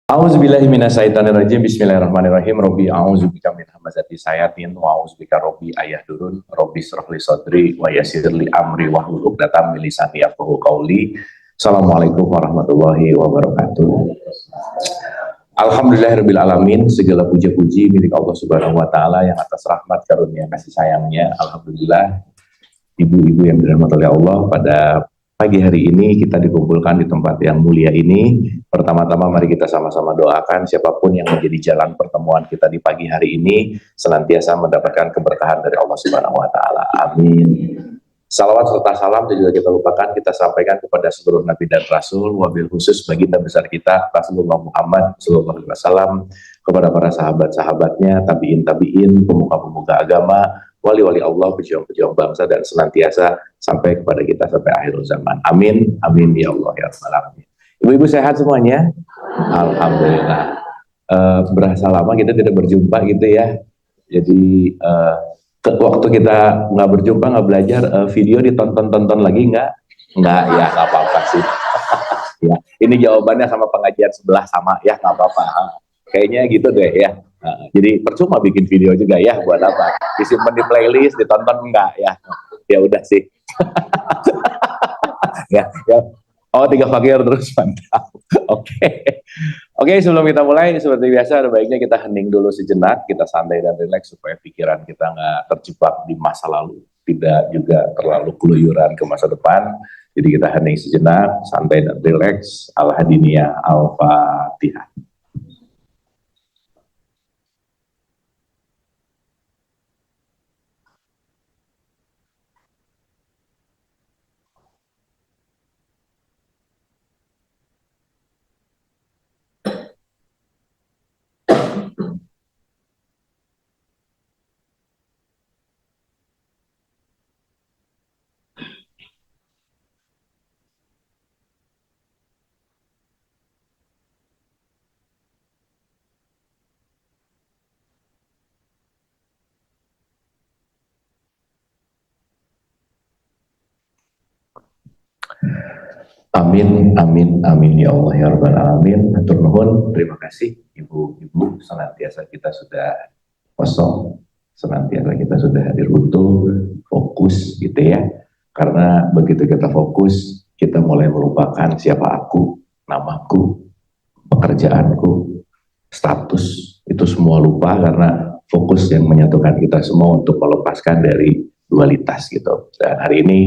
A'udzubillahi minasyaitonirrajim. Bismillahirrahmanirrahim. Rabbi a'udzubika min hamazati sayatin wa a'udzubika rabbi ayahdurun. Rabbi shrahli sadri wa yassirli amri wahlul 'uqdatam min lisani yafqahu qawli. Assalamualaikum warahmatullahi wabarakatuh. Alhamdulillahirabbil alamin. Segala puja-puji milik Allah Subhanahu wa taala yang atas rahmat karunia kasih sayangnya. Alhamdulillah, ibu-ibu yang dirahmati oleh Allah, pada pagi hari ini kita dikumpulkan di tempat yang mulia ini. Pertama-tama mari kita sama-sama doakan siapapun yang menjadi jalan pertemuan kita di pagi hari ini senantiasa mendapatkan keberkahan dari Allah Subhanahu wa taala. Amin. Salawat serta salam tidak kita lupakan kita sampaikan kepada seluruh nabi dan rasul, wabil khusus baginda besar kita Rasulullah Muhammad sallallahu alaihi wasallam, kepada para sahabat-sahabatnya, tabiin, pemuka-pemuka agama, wali-wali Allah, pejuang-pejuang bangsa, dan senantiasa sampai kepada kita sampai akhir zaman. Amin, amin ya Allah ya Rabbal alamin. Ibu-ibu sehat semuanya? Alhamdulillah. Berasa lama kita tidak berjumpa gitu ya. Jadi waktu kita nggak berjumpa, nggak belajar, video ditonton-tonton lagi nggak? Nggak ya, nggak apa-apa sih. Ya, ini jawabannya sama pengajian sebelah sama ya, nggak apa-apa. Kayaknya gitu deh ya. Jadi percuma bikin video juga ya, buat apa? Disimpan di playlist, ditonton enggak ya? Ya udah sih. ya. Oh, 3 fakir terus, mantap. Oke, sebelum kita mulai, seperti biasa, ada baiknya kita hening dulu sejenak, kita santai dan rileks supaya pikiran kita nggak terjebak di masa lalu, tidak juga terlalu keluyuran ke masa depan. Jadi kita hening sejenak, santai dan rileks. Al-Hadiniyah, Al-Fatihah. Amin, amin, amin ya Allah ya Rabbal alamin. Hatur nuhun, terima kasih ibu-ibu, senantiasa kita sudah kosong, senantiasa kita sudah hadir utuh, fokus gitu ya. Karena begitu kita fokus, kita mulai melupakan siapa aku, namaku, pekerjaanku, status, itu semua lupa karena fokus yang menyatukan kita semua untuk melepaskan dari dualitas gitu. Dan hari ini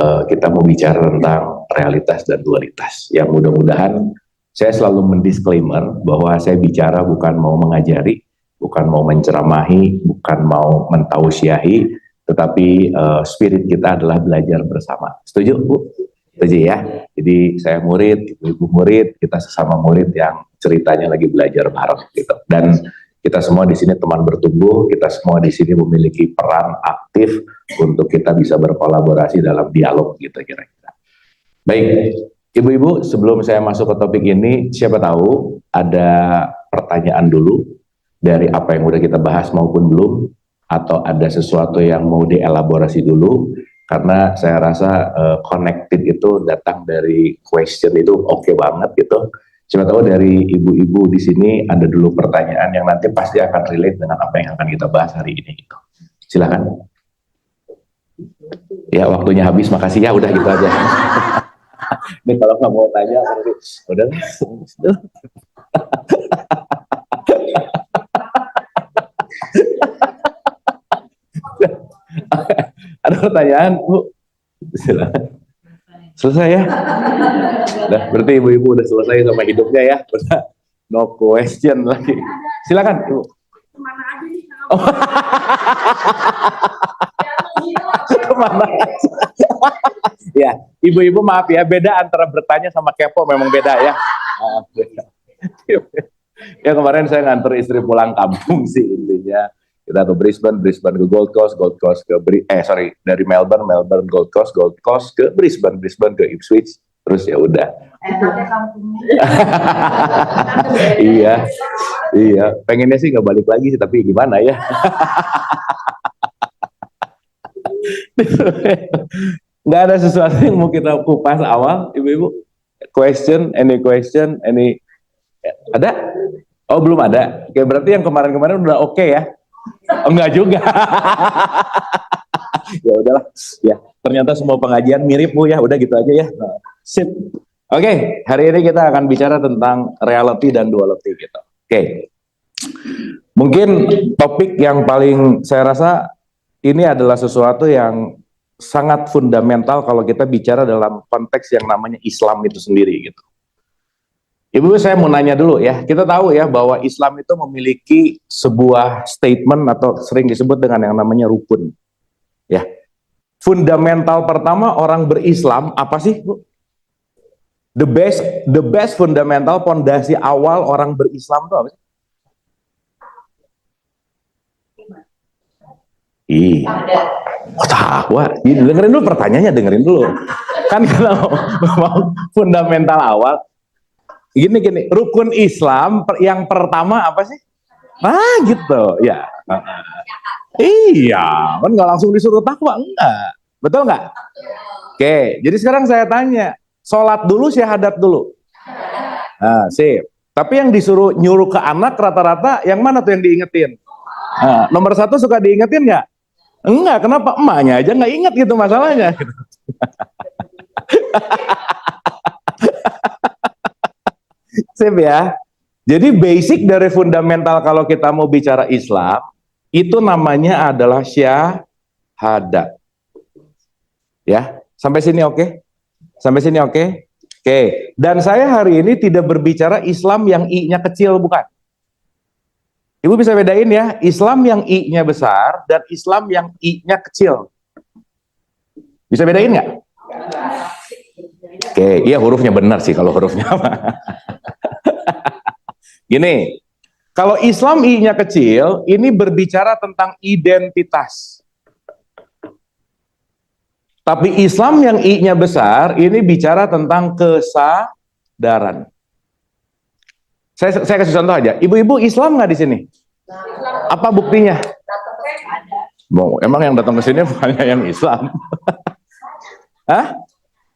kita mau bicara tentang realitas dan dualitas yang mudah-mudahan saya selalu mendisklaimer bahwa saya bicara bukan mau mengajari, bukan mau menceramahi, bukan mau mentausiahi, tetapi spirit kita adalah belajar bersama. Setuju, Bu? Setuju ya? Jadi saya murid, ibu murid, kita sesama murid yang ceritanya lagi belajar bareng gitu. Dan kita semua di sini teman bertumbuh, kita semua di sini memiliki peran aktif untuk kita bisa berkolaborasi dalam dialog gitu kira-kira. Baik, ibu-ibu, sebelum saya masuk ke topik ini, siapa tahu ada pertanyaan dulu dari apa yang udah kita bahas maupun belum, atau ada sesuatu yang mau dielaborasi dulu, karena saya rasa connected itu datang dari question itu oke banget gitu. Siapa tahu dari ibu-ibu di sini ada dulu pertanyaan yang nanti pasti akan relate dengan apa yang akan kita bahas hari ini gitu. Silakan. Ya, waktunya habis, makasih ya, udah gitu aja. Ini kalau nggak mau tanya, udah. Ada pertanyaan, Bu? Silakan. Selesai ya? Nah, berarti ibu-ibu udah selesai sama hidupnya ya? Udah no question lagi. Silakan, Ibu. Kemana aja nih? Kemana? Ya, ibu-ibu maaf ya, beda antara bertanya sama kepo, memang beda ya. Ya, kemarin saya nganter istri pulang kampung sih intinya. Kita ke Brisbane ke Gold Coast ke dari Melbourne Gold Coast ke Brisbane ke Ipswich, terus ya udah. Iya, pengennya sih nggak balik lagi sih, tapi gimana ya? Nggak ada sesuatu yang mau kita kupas awal, ibu-ibu. Any question, Ada? Oh, belum ada. Oke, berarti yang kemarin-kemarin udah oke ya? Oh, enggak juga. Ya udahlah. Ya, ternyata semua pengajian mirip Bu ya. Udah gitu aja ya. Sip. Oke, hari ini kita akan bicara tentang reality dan duality gitu. Oke. Mungkin topik yang paling saya rasa ini adalah sesuatu yang sangat fundamental kalau kita bicara dalam konteks yang namanya Islam itu sendiri gitu. Ibu, saya mau nanya dulu ya. Kita tahu ya bahwa Islam itu memiliki sebuah statement atau sering disebut dengan yang namanya rukun. Ya. Fundamental pertama orang berislam apa sih, Bu? The best fundamental, pondasi awal orang berislam itu apa sih? Iya. Takwa. Dengerin dulu pertanyaannya, dengerin dulu. Kan kalau mau fundamental awal, gini, rukun Islam yang pertama apa sih? Ah, gitu, ya. Iya, kan nggak langsung disuruh takwa, enggak. Betul nggak? Oke, jadi sekarang saya tanya, sholat dulu, syahadat dulu. Nah, sip. Tapi yang disuruh nyuruh ke anak rata-rata, yang mana tuh yang diingetin? Nah, nomor satu suka diingetin nggak? Enggak, kenapa? Emaknya aja nggak inget gitu masalahnya. Sip ya. Jadi basic dari fundamental kalau kita mau bicara Islam, itu namanya adalah syahadat. Ya, sampai sini oke? Sampai sini oke? Oke. Dan saya hari ini tidak berbicara Islam yang I-nya kecil, bukan. Ibu bisa bedain ya, Islam yang I-nya besar dan Islam yang I-nya kecil. Bisa bedain nggak? Oke, iya hurufnya benar sih kalau hurufnya. Gini, kalau Islam I-nya kecil, ini berbicara tentang identitas. Tapi Islam yang I-nya besar, ini bicara tentang kesadaran. Saya kasih contoh aja. Ibu-ibu Islam nggak di sini? Apa buktinya? Mau, emang yang datang ke sini bukannya yang Islam? Hah?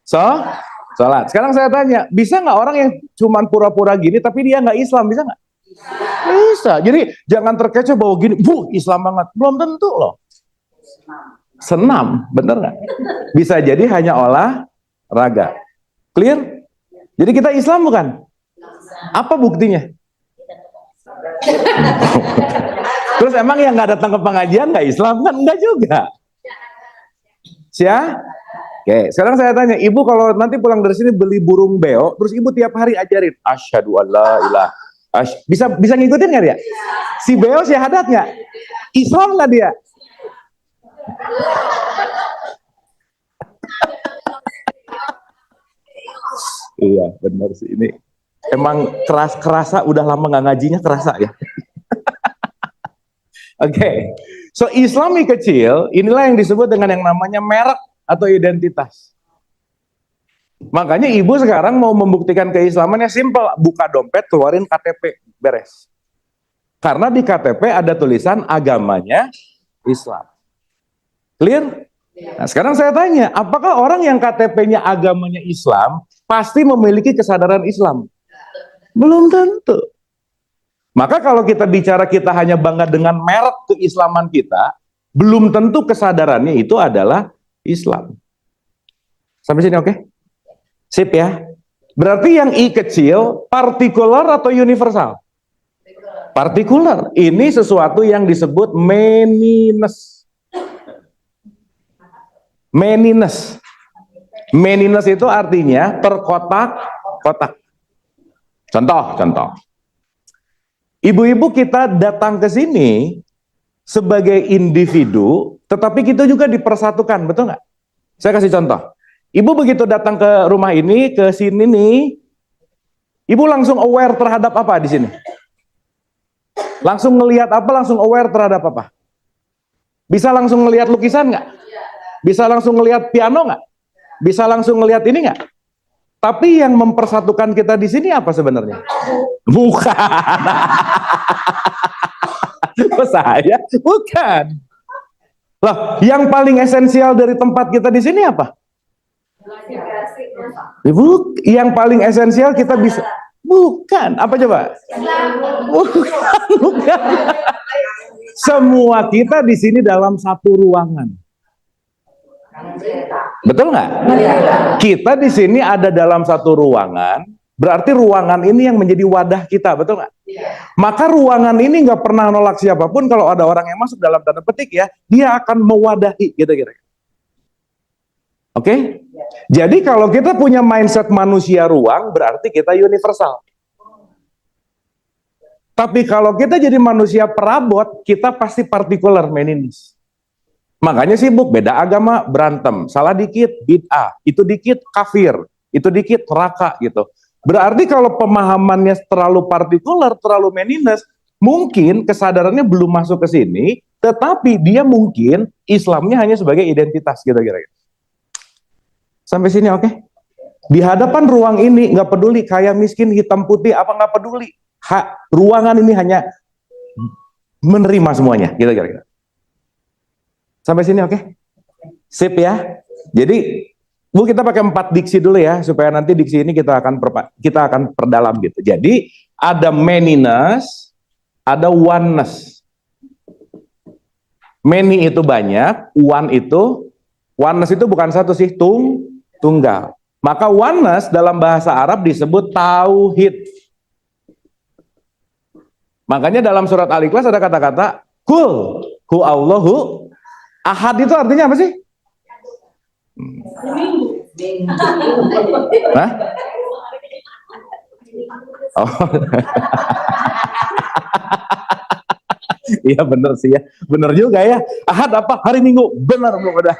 Sholat. Sekarang saya tanya, bisa nggak orang yang cuman pura-pura gini tapi dia nggak Islam, bisa nggak? Bisa. Jadi jangan terkecoh bahwa gini, Islam banget. Belum tentu loh. Senam, bener nggak? Bisa jadi hanya olahraga. Clear? Jadi kita Islam bukan? Apa buktinya? Terus emang yang nggak datang ke pengajian nggak Islam kan? Enggak juga. Siap? Oke, sekarang saya tanya, ibu kalau nanti pulang dari sini beli burung beo, terus ibu tiap hari ajarin, asyhadu alla ilaha. Bisa ngikutin nggak dia? Si beo syahadat nggak? Islam nggak dia? Iya, benar sih ini. Emang kerasa udah lama nggak ngajinya kerasa ya. Oke, so Islami kecil inilah yang disebut dengan yang namanya merek atau identitas. Makanya ibu sekarang mau membuktikan keislamannya simple, buka dompet, keluarin KTP, beres. Karena di KTP ada tulisan agamanya Islam. Clear? Nah, sekarang saya tanya, apakah orang yang KTP-nya agamanya Islam pasti memiliki kesadaran Islam? Belum tentu. Maka kalau kita bicara kita hanya bangga dengan merek keislaman kita, belum tentu kesadarannya itu adalah Islam. Sampai sini oke? Sip ya. Berarti yang I kecil, partikular atau universal? Partikular. Ini sesuatu yang disebut manyness. Manyness. Manyness itu artinya terkotak-kotak. Contoh. Ibu-ibu kita datang ke sini sebagai individu, tetapi kita juga dipersatukan, betul nggak? Saya kasih contoh. Ibu begitu datang ke rumah ini, ke sini nih, ibu langsung aware terhadap apa di sini? Langsung ngelihat apa? Langsung aware terhadap apa? Bisa langsung ngelihat lukisan nggak? Bisa langsung ngelihat piano nggak? Bisa langsung ngelihat ini nggak? Tapi yang mempersatukan kita di sini apa sebenarnya? Bukan. Saya bukan. Loh, yang paling esensial dari tempat kita di sini apa? Ibu, yang paling esensial kita bisa Bukan. Apa coba? Bukan. Semua kita di sini dalam satu ruangan. Betul nggak? Kita di sini ada dalam satu ruangan, berarti ruangan ini yang menjadi wadah kita, betul nggak? Maka ruangan ini nggak pernah nolak siapapun. Kalau ada orang yang masuk dalam tanda petik ya, dia akan mewadahi, gitu-gitu. Oke? Jadi kalau kita punya mindset manusia ruang, berarti kita universal. Tapi kalau kita jadi manusia perabot, kita pasti partikular, meninis. Makanya sibuk, beda agama, berantem. Salah dikit, bid'ah. Itu dikit, kafir. Itu dikit, neraka gitu. Berarti kalau pemahamannya terlalu partikular, terlalu menindas, mungkin kesadarannya belum masuk ke sini, tetapi dia mungkin Islamnya hanya sebagai identitas gitu kira-kira. Sampai sini oke? Di hadapan ruang ini nggak peduli kaya miskin hitam putih apa nggak peduli. Ruangan ini hanya menerima semuanya gitu kira-kira. Sampai sini oke? Sip ya. Jadi Bu kita pakai 4 diksi dulu ya supaya nanti diksi ini kita akan perdalam gitu. Jadi ada manyness, ada oneness. Many itu banyak, oneness itu bukan satu sih, tunggal. Maka oneness dalam bahasa Arab disebut tauhid. Makanya dalam surat Al-Ikhlas ada kata-kata kul hu Allahu ahad. Itu artinya apa sih? Hah? Oh. Iya bener sih ya. Bener juga ya. Ahad apa? Hari Minggu. Bener Bu udah.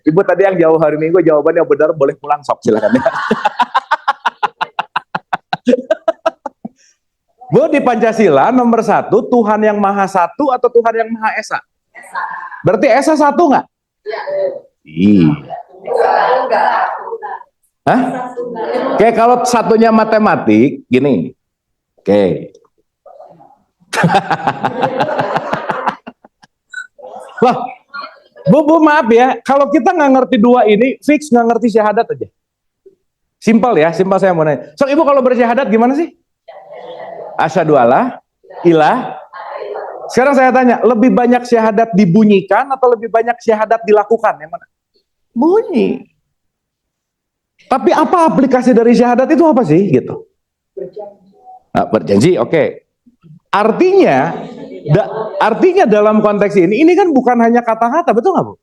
Ibu tadi yang jauh hari Minggu jawabannya benar, boleh pulang sok silakan ya. Bu di Pancasila nomor 1 Tuhan yang Maha Satu atau Tuhan yang Maha Esa? Berarti Esa satu nggak? Iya. Hah? Oke, kalau satunya matematik, gini. Oke. Loh, Bu, maaf ya. Kalau kita nggak ngerti dua ini, fix nggak ngerti syahadat aja. Simpel ya, simpel saya mau nanya. So, Ibu kalau bersyahadat gimana sih? Asyhadu alla ilaha. Sekarang saya tanya, lebih banyak syahadat dibunyikan atau lebih banyak syahadat dilakukan? Yang mana? Bunyi. Tapi apa aplikasi dari syahadat itu apa sih? Gitu. Nah, berjanji, oke. Artinya dalam konteks ini kan bukan hanya kata-kata, betul nggak Bu?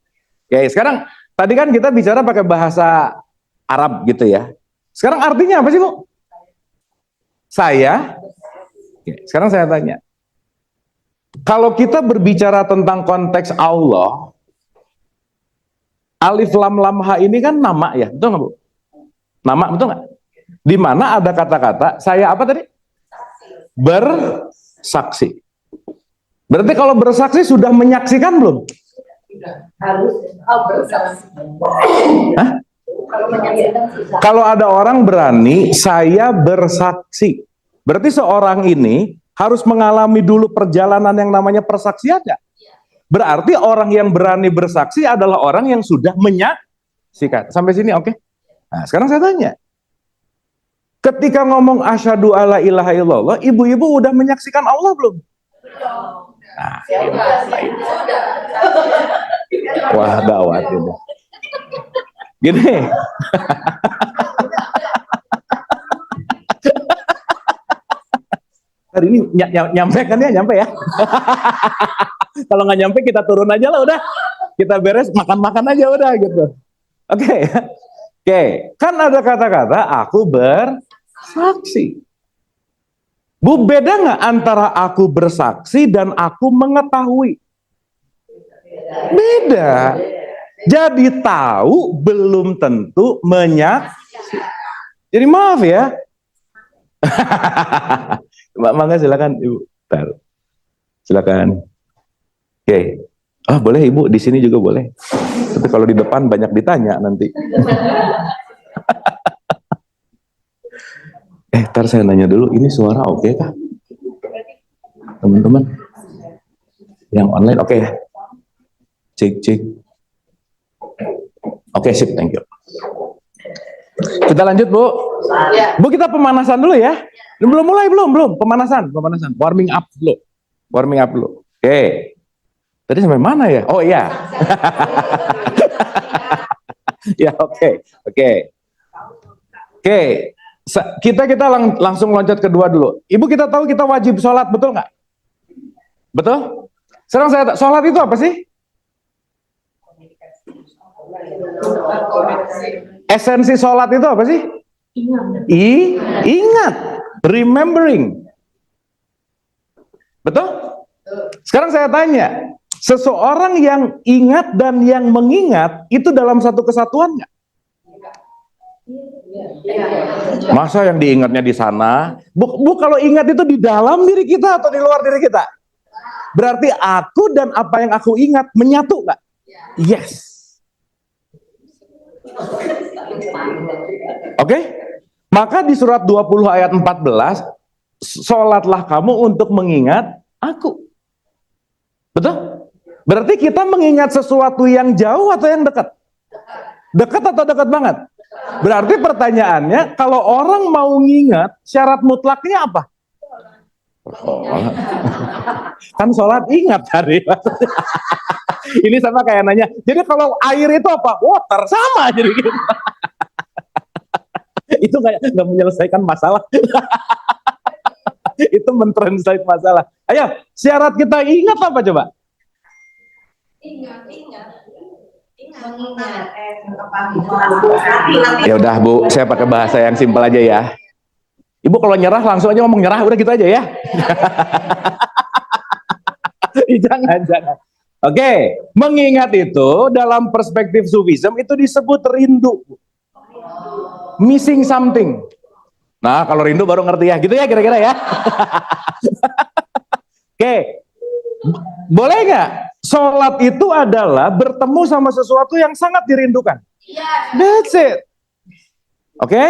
Ya, sekarang tadi kan kita bicara pakai bahasa Arab gitu ya. Sekarang artinya apa sih Bu? Sekarang saya tanya. Kalau kita berbicara tentang konteks Allah, alif lam lam ha ini kan nama ya, betul nggak Bu? Nama, betul nggak? Di mana ada kata-kata saya apa tadi? Bersaksi. Berarti kalau bersaksi sudah menyaksikan belum? Harus bersaksi. Hah? Kalau ada orang berani, saya bersaksi. Berarti seorang ini harus mengalami dulu perjalanan yang namanya persaksian ya? Berarti orang yang berani bersaksi adalah orang yang sudah menyaksikan. Sampai sini oke? Nah, sekarang saya tanya. Ketika ngomong asyhadu alla ilaha illallah, ibu-ibu udah menyaksikan Allah belum? Nah, wah gawat ini. Gini. Hari ini nyampe kan ya, nyampe ya. Kalau nggak nyampe kita turun aja lah udah. Kita beres makan-makan aja udah gitu. Oke. Kan ada kata-kata aku bersaksi. Bu, beda nggak antara aku bersaksi dan aku mengetahui? Beda. Jadi tahu belum tentu menyaksikan. Jadi maaf ya. Mbak Mangga silakan Ibu. Bentar. Silakan. Oke. Oh, boleh Ibu di sini juga boleh. Tapi kalau di depan banyak ditanya nanti. Ntar saya nanya dulu, ini suara oke kah? Teman-teman yang online oke ya? Cek. Oke, sip, thank you. Kita lanjut Bu. Ya. Bu, kita pemanasan dulu ya. Belum mulai, belum. Pemanasan. Warming up dulu. Oke. Tadi sampai mana ya? Oh iya. Ya, oke. Kita langsung loncat kedua dulu. Ibu, kita tahu kita wajib sholat, betul nggak? Betul? Sekarang sholat itu apa sih? Esensi sholat itu apa sih? Ingat. Remembering. Betul? Sekarang saya tanya, seseorang yang ingat dan yang mengingat itu dalam satu kesatuan nggak? Masa yang diingatnya di sana? Bu, kalau ingat itu di dalam diri kita atau di luar diri kita? Berarti aku dan apa yang aku ingat menyatu nggak? Yes. Oke? Maka di surat 20 ayat 14, sholatlah kamu untuk mengingat aku. Betul? Berarti kita mengingat sesuatu yang jauh atau yang dekat? Dekat atau dekat banget? Berarti pertanyaannya, kalau orang mau ngingat, syarat mutlaknya apa? Kan sholat ingat tadi. Ini sama kayak nanya, jadi kalau air itu apa? Water, sama jadi gitu. Itu kayak nggak menyelesaikan masalah. Itu mentranslate masalah. Ayo, syarat kita ingat apa coba? Ya udah Bu, saya pakai bahasa yang simpel aja ya. Ibu kalau nyerah langsung aja ngomong nyerah, udah gitu aja ya. Jangan. Oke, mengingat itu dalam perspektif Sufism itu disebut rindu. Missing something. Nah, kalau rindu baru ngerti ya, gitu ya kira-kira ya. Oke, boleh nggak? Sholat itu adalah bertemu sama sesuatu yang sangat dirindukan. That's it. Oke?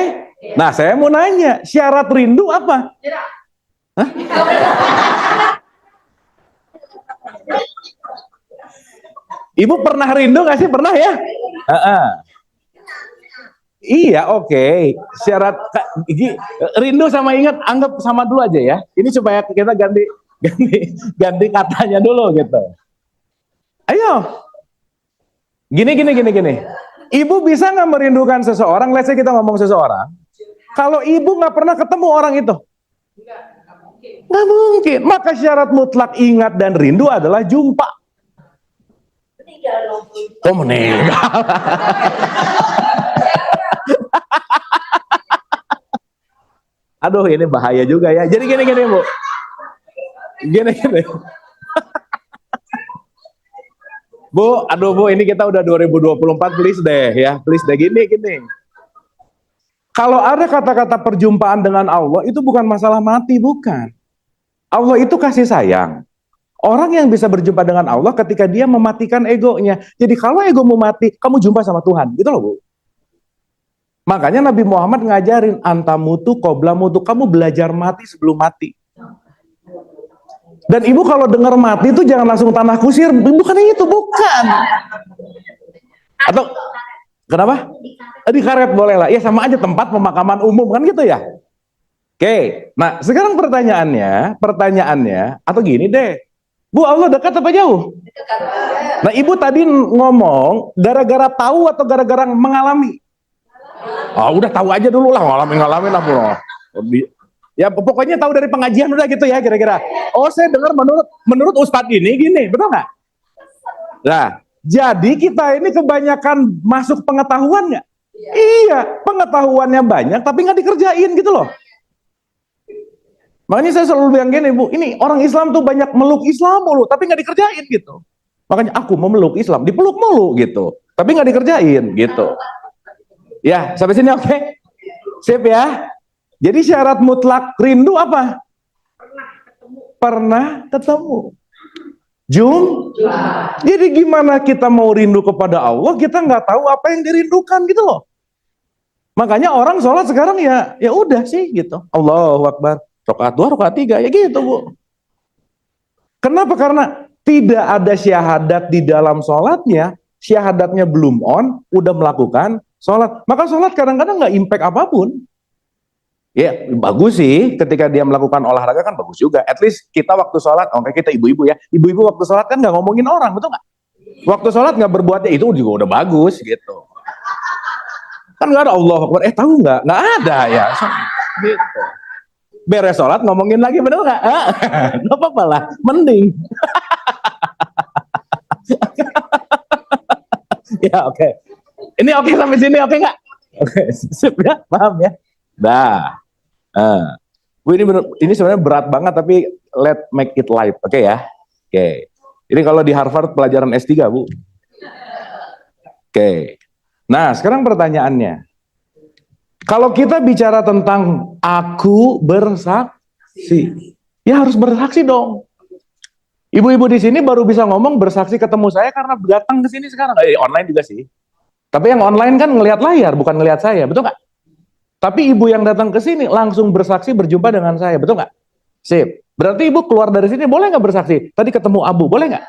Nah, saya mau nanya, syarat rindu apa? Hah? Ibu pernah rindu nggak sih? Pernah ya? Iya, oke. Syarat rindu sama ingat anggap sama dulu aja ya. Ini supaya kita ganti katanya dulu gitu. Ayo. Gini. Ibu bisa nggak merindukan seseorang? Let's say kita ngomong seseorang. Kalau ibu nggak pernah ketemu orang itu, nggak mungkin. Maka syarat mutlak ingat dan rindu adalah jumpa. Oh, meninggal. Aduh, ini bahaya juga ya. Jadi gini Bu. Gini. Bu, aduh Bu, ini kita udah 2024, please deh ya. Please deh, gini. Kalau ada kata-kata perjumpaan dengan Allah, itu bukan masalah mati, bukan. Allah itu kasih sayang. Orang yang bisa berjumpa dengan Allah ketika dia mematikan egonya. Jadi kalau ego mau mati, kamu jumpa sama Tuhan. Gitu loh Bu. Makanya Nabi Muhammad ngajarin, antamutu qobla mutu, kamu belajar mati sebelum mati. Dan ibu kalau dengar mati itu jangan langsung tanah kusir, bukan itu, bukan. Atau kenapa? Di karet boleh lah. Ya sama aja tempat pemakaman umum kan gitu ya. Oke. Nah, sekarang pertanyaannya atau gini deh. Bu, Allah dekat apa jauh? Nah, ibu tadi ngomong gara-gara tahu atau gara-gara mengalami? Oh, udah tahu aja dulu lah, ngalamin lah, bro. Ya pokoknya tahu dari pengajian udah gitu ya kira-kira. Oh, saya dengar menurut Ustadz ini gini, betul nggak? Nah, jadi kita ini kebanyakan masuk pengetahuan nggak? Iya, pengetahuannya banyak tapi nggak dikerjain gitu loh. Makanya saya selalu bilang gini, Bu, ini orang Islam tuh banyak meluk Islam mulu tapi nggak dikerjain gitu. Makanya aku memeluk Islam, dipeluk mulu gitu, tapi nggak dikerjain gitu. Ya, sampai sini oke? Sip ya. Jadi syarat mutlak rindu apa? Pernah ketemu. Jadi gimana kita mau rindu kepada Allah, kita nggak tahu apa yang dirindukan gitu loh. Makanya orang sholat sekarang ya udah sih gitu. Allahu Akbar, rakaat 2, rakaat 3 ya gitu Bu. Kenapa? Karena tidak ada syahadat di dalam sholatnya, syahadatnya belum on, udah melakukan sholat. Maka sholat kadang-kadang nggak impact apapun. Ya, bagus sih ketika dia melakukan olahraga kan bagus juga. At least kita waktu sholat, oke kita ibu-ibu ya. Ibu-ibu waktu sholat kan nggak ngomongin orang, betul nggak? Waktu sholat nggak berbuatnya itu juga udah bagus gitu. Kan nggak ada Allah Akbar. Tahu nggak? Nggak ada ya. Gitu. Beres sholat ngomongin lagi, bener nggak? Nggak apa-apa lah, mending. Ya oke. Ini oke sampai sini oke nggak? Oke, sip ya, paham ya. Dah. Bu ini sebenarnya berat banget tapi let make it light, oke ya? Oke. Ini kalau di Harvard pelajaran S3, Bu. Oke. Nah, sekarang pertanyaannya. Kalau kita bicara tentang aku bersaksi, ya harus bersaksi dong. Ibu-ibu di sini baru bisa ngomong bersaksi ketemu saya karena datang ke sini sekarang. Online juga sih. Tapi yang online kan ngelihat layar, bukan ngelihat saya, betul nggak? Tapi ibu yang datang ke sini langsung bersaksi berjumpa dengan saya, betul nggak? Sip. Berarti ibu keluar dari sini boleh nggak bersaksi? Tadi ketemu Abu, boleh nggak?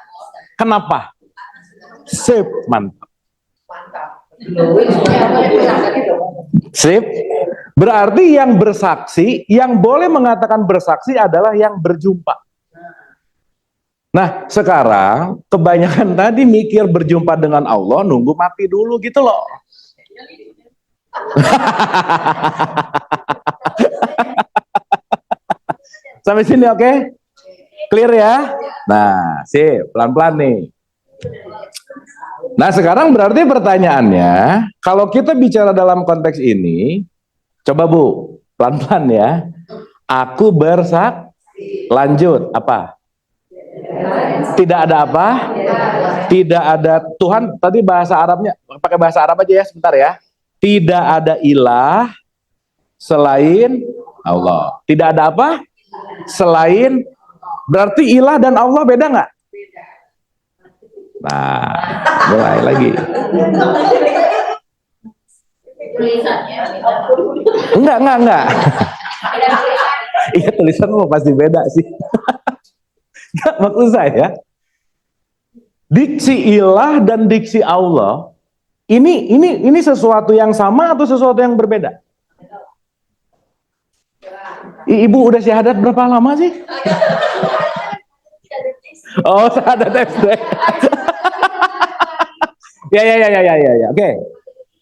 Kenapa? Sip, mantap. Sip. Berarti yang bersaksi, yang boleh mengatakan bersaksi adalah yang berjumpa. Nah, sekarang kebanyakan tadi mikir berjumpa dengan Allah, nunggu mati dulu gitu loh. Sampai sini oke? Clear ya? Nah, sip, pelan-pelan nih. Nah, sekarang berarti pertanyaannya, kalau kita bicara dalam konteks ini, coba Bu, pelan-pelan ya. Aku bersaksi. Lanjut, apa? Tidak ada apa? Tidak ada Tuhan, tadi bahasa Arabnya, pakai bahasa Arab aja ya sebentar ya. Tidak ada ilah selain Allah. Tidak ada apa? Selain, berarti ilah dan Allah beda nggak? Nah, mulai lagi. Enggak. Iya, tulisan mau pasti beda sih. Nggak, maksud saya, diksi ilah dan diksi Allah, ini sesuatu yang sama atau sesuatu yang berbeda? Ibu udah syahadat berapa lama sih? Oh, syahadat SD. Ya. Oke.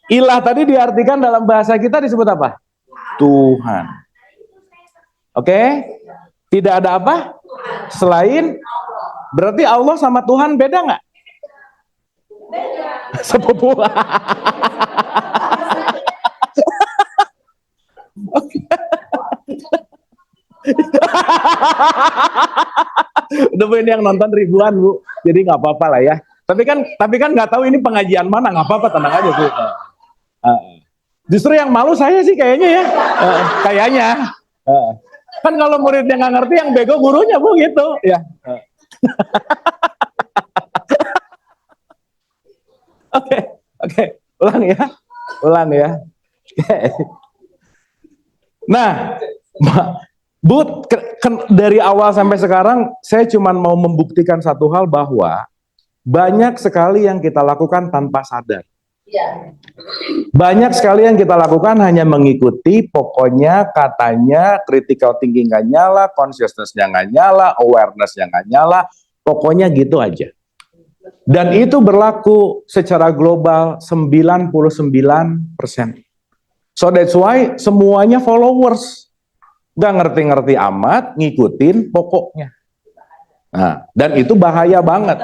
Ilah tadi diartikan dalam bahasa kita disebut apa? Tuhan. Oke? Tidak ada apa? Selain, berarti Allah sama Tuhan beda nggak? Sepupu. Udah ini yang nonton ribuan Bu, jadi nggak apa-apa lah ya. Tapi kan nggak tahu ini pengajian mana, nggak apa-apa, tenang aja Bu. Justru yang malu saya sih kayaknya ya, kayaknya. Kan kalau muridnya nggak ngerti, yang bego gurunya Bu gitu. Ya. Oke, ulang ya. Nah, Bu, dari awal sampai sekarang saya cuma mau membuktikan satu hal, bahwa banyak sekali yang kita lakukan tanpa sadar. Banyak sekali yang kita lakukan hanya mengikuti, pokoknya katanya critical thinking nggak nyala, consciousness-nya nggak nyala, awareness-nya nggak nyala, pokoknya gitu aja. Dan itu berlaku secara global 99%. So that's why semuanya followers. Nggak ngerti-ngerti amat, ngikutin pokoknya. Nah, dan itu bahaya banget.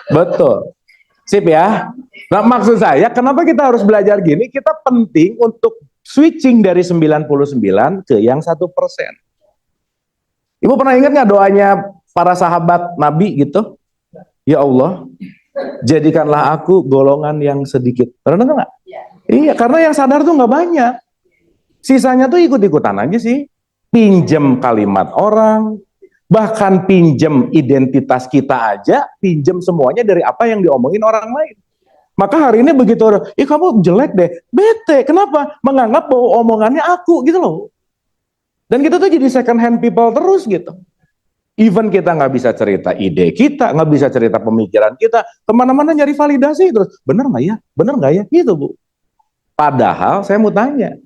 Betul. Sip ya. Nah, maksud saya, kenapa kita harus belajar gini? Kita penting untuk switching dari 99 ke yang 1%. Ibu pernah ingat nggak doanya para sahabat Nabi gitu? Ya Allah, jadikanlah aku golongan yang sedikit. Pernah nggak? Iya, karena yang sadar tuh nggak banyak. Sisanya tuh ikut-ikutan aja sih. Pinjem kalimat orang, bahkan pinjem identitas kita aja, pinjem semuanya dari apa yang diomongin orang lain. Maka hari ini begitu, kamu jelek deh, bete, kenapa? Menganggap bahwa omongannya aku gitu loh. Dan kita tuh jadi second hand people terus gitu. Even kita nggak bisa cerita ide kita, nggak bisa cerita pemikiran kita, kemana-mana nyari validasi terus, bener nggak ya, gitu Bu. Padahal saya mau tanya,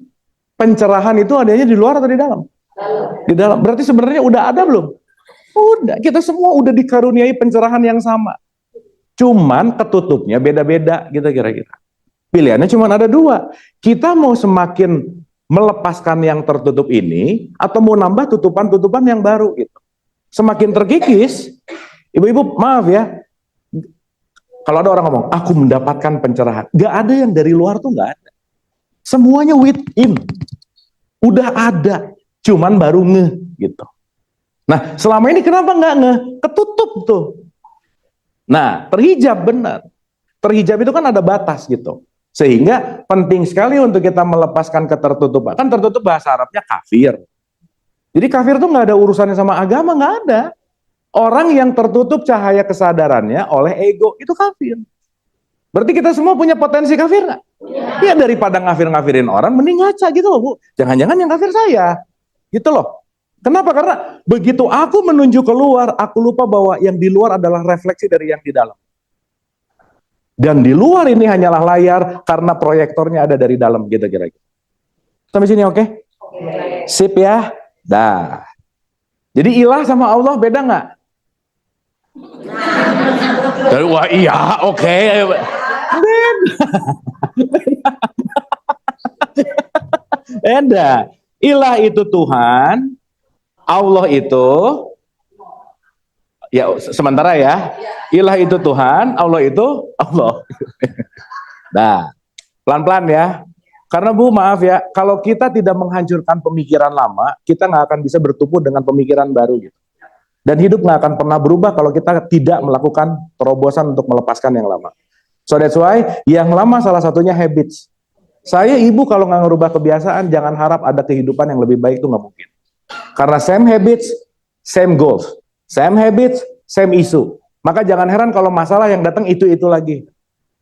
Pencerahan itu adanya di luar atau di dalam? Di dalam. Berarti sebenarnya udah ada belum? Udah. Kita semua udah dikaruniai pencerahan yang sama. Cuman ketutupnya beda-beda gitu kira-kira. Pilihannya cuma ada dua. Kita mau semakin melepaskan yang tertutup ini atau mau nambah tutupan-tutupan yang baru gitu. Semakin terkikis, ibu-ibu maaf ya, kalau ada orang ngomong, aku mendapatkan pencerahan. Gak ada yang dari luar tuh gak ada. Semuanya within. Udah ada. Cuman baru ngeh gitu. Nah selama ini kenapa gak ngeh? Ketutup tuh. Nah terhijab benar. Terhijab itu kan ada batas gitu. Sehingga penting sekali untuk kita melepaskan ketertutupan. Kan tertutup bahasa Arabnya kafir. Jadi kafir tuh gak ada urusannya sama agama, gak ada. Orang yang tertutup cahaya kesadarannya oleh ego, itu kafir. Berarti kita semua punya potensi kafir nggak? Ya daripada ngafir-ngafirin orang, mending ngaca gitu loh Bu. Jangan-jangan yang kafir saya. Gitu loh. Kenapa? Karena begitu aku menuju keluar, aku lupa bahwa yang di luar adalah refleksi dari yang di dalam. Dan di luar ini hanyalah layar karena proyektornya ada dari dalam gitu kira-kira. Sampai sini oke? Sip ya? Dah. Jadi ilah sama Allah beda nggak? Wah iya, oke. Beda. Ilah itu Tuhan, Allah itu, ya sementara ya. Ilah itu Tuhan, Allah itu Allah. Nah, pelan-pelan ya. Karena Bu maaf ya, kalau kita tidak menghancurkan pemikiran lama, kita nggak akan bisa bertumbuh dengan pemikiran baru gitu. Dan hidup nggak akan pernah berubah kalau kita tidak melakukan terobosan untuk melepaskan yang lama. So that's why yang lama salah satunya habits. Saya ibu kalau nggak ngerubah kebiasaan, jangan harap ada kehidupan yang lebih baik, itu nggak mungkin. Karena same habits, same goals. Same habits, same issue. Maka jangan heran kalau masalah yang datang itu lagi.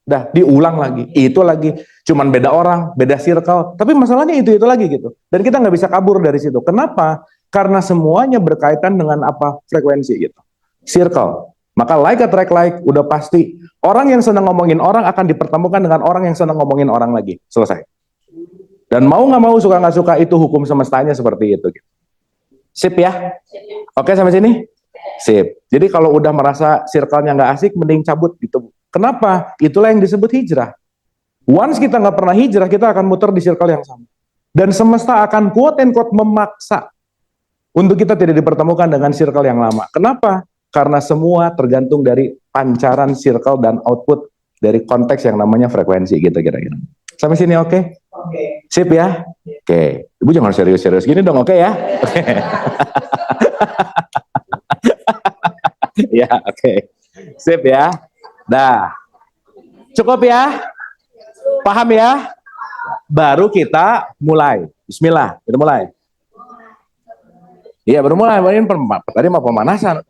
Dah diulang lagi, itu lagi. Cuman beda orang, beda circle. Tapi masalahnya itu lagi gitu. Dan kita nggak bisa kabur dari situ. Kenapa? Karena semuanya berkaitan dengan apa? Frekuensi gitu. Circle. Maka like attract like, udah pasti. Orang yang senang ngomongin orang akan dipertemukan dengan orang yang senang ngomongin orang lagi. Selesai. Dan mau nggak mau, suka nggak suka, itu hukum semestanya seperti itu. Gitu. Sip ya? Oke sampai sini? Sip. Jadi kalau udah merasa circle-nya nggak asik, mending cabut gitu. Kenapa? Itulah yang disebut hijrah. Once kita nggak pernah hijrah, kita akan muter di circle yang sama. Dan semesta akan quote and quote memaksa untuk kita tidak dipertemukan dengan circle yang lama. Kenapa? Karena semua tergantung dari pancaran circle dan output dari konteks yang namanya frekuensi gitu kira-kira. Sampai sini oke? Oke. Sip ya? Oke. Ibu jangan serius-serius gini dong, oke ya? Ya, oke. Sip ya? Dah. Cukup ya? Paham ya? Baru kita mulai. Bismillah, kita mulai. Iya baru mulai, tadi mau pemanasan.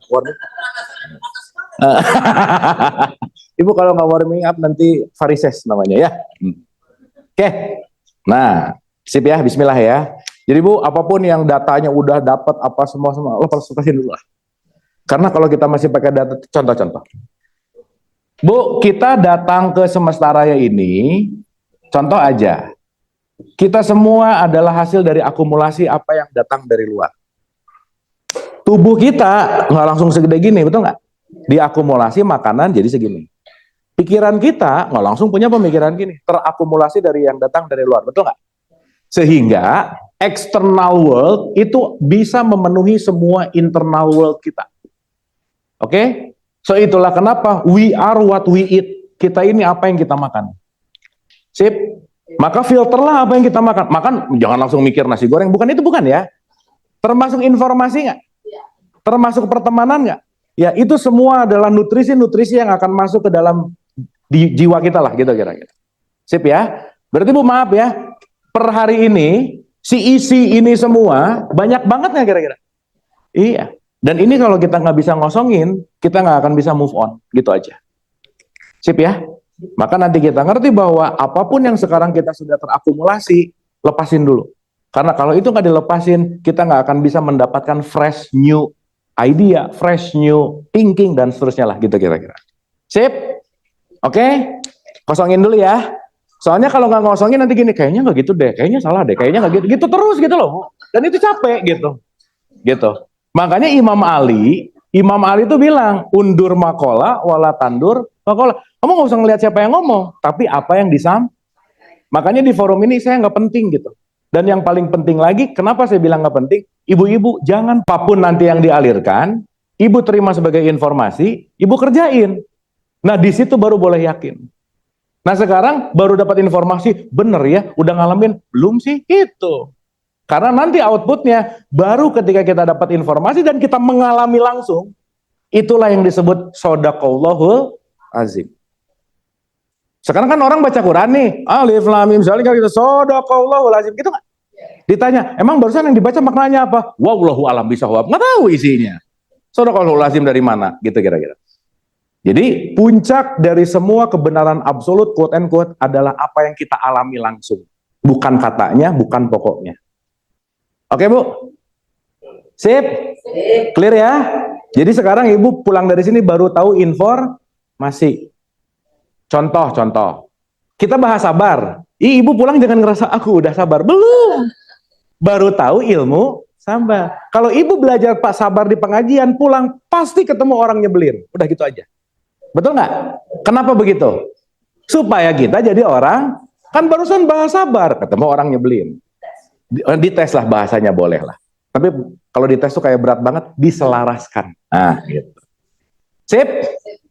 Ibu kalau nggak warming up nanti varises namanya ya. Oke, nah sip ya, Bismillah ya. Jadi Bu, apapun yang datanya udah dapat apa semua lepasin dulu lah. Karena kalau kita masih pakai data, contoh-contoh. Bu, kita datang ke Semesta Raya ini, contoh aja. Kita semua adalah hasil dari akumulasi apa yang datang dari luar. Tubuh kita nggak langsung segede gini, betul nggak? Diakumulasi makanan jadi segini. Pikiran kita nggak langsung punya pemikiran gini, terakumulasi dari yang datang dari luar, betul nggak? Sehingga external world itu bisa memenuhi semua internal world kita. Oke? So itulah kenapa we are what we eat. Kita ini apa yang kita makan. Sip? Maka filterlah apa yang kita makan. Makan jangan langsung mikir nasi goreng, bukan itu bukan ya? Termasuk informasi nggak? Termasuk pertemanan nggak? Ya itu semua adalah nutrisi-nutrisi yang akan masuk ke dalam jiwa kita lah gitu kira-kira. Sip ya? Berarti Bu maaf ya, per hari ini si isi ini semua banyak banget nggak kira-kira? Iya. Dan ini kalau kita nggak bisa ngosongin, kita nggak akan bisa move on, gitu aja. Sip ya? Maka nanti kita ngerti bahwa apapun yang sekarang kita sudah terakumulasi, lepasin dulu. Karena kalau itu nggak dilepasin, kita nggak akan bisa mendapatkan fresh new idea, fresh new thinking, dan seterusnya lah gitu kira-kira. Sip? Oke? Kosongin dulu ya. Soalnya kalau nggak ngosongin nanti gini, kayaknya nggak gitu deh, kayaknya salah deh, kayaknya nggak gitu, gitu terus gitu loh, Bu. Dan itu capek gitu, gitu. Makanya Imam Ali itu bilang, undur makola, wala tandur makola. Kamu nggak usah ngelihat siapa yang ngomong, tapi apa yang Makanya di forum ini saya nggak penting gitu. Dan yang paling penting lagi, kenapa saya bilang nggak penting? Ibu-ibu, jangan apapun nanti yang dialirkan, ibu terima sebagai informasi, ibu kerjain. Nah di situ baru boleh yakin. Nah sekarang baru dapat informasi, bener ya, udah ngalamin? Belum sih, gitu. Karena nanti outputnya, baru ketika kita dapat informasi dan kita mengalami langsung, itulah yang disebut shodaqallahul azim. Sekarang kan orang baca Quran nih, alif lam mim, misalnya kalau kita shodaqallahul azim, gitu nggak? Ditanya, emang barusan yang dibaca maknanya apa? Wallahu alam bisawab, nggak tahu isinya. Shodaqallahul azim dari mana? Gitu kira-kira. Jadi puncak dari semua kebenaran absolut quote and quote adalah apa yang kita alami langsung. Bukan katanya, bukan pokoknya. Oke Bu? Sip? Clear ya? Jadi sekarang ibu pulang dari sini baru tahu informasi. Contoh. Kita bahas sabar. Ibu pulang jangan ngerasa aku udah sabar. Belum. Baru tahu ilmu sabar. Kalau ibu belajar Pak sabar di pengajian, pulang pasti ketemu orang nyebelin. Udah gitu aja. Betul nggak? Kenapa begitu? Supaya kita jadi orang, kan barusan bahas sabar, ketemu orang nyebelin. Dites lah bahasanya, boleh lah. Tapi kalau dites tuh kayak berat banget, diselaraskan. Nah, gitu. Sip?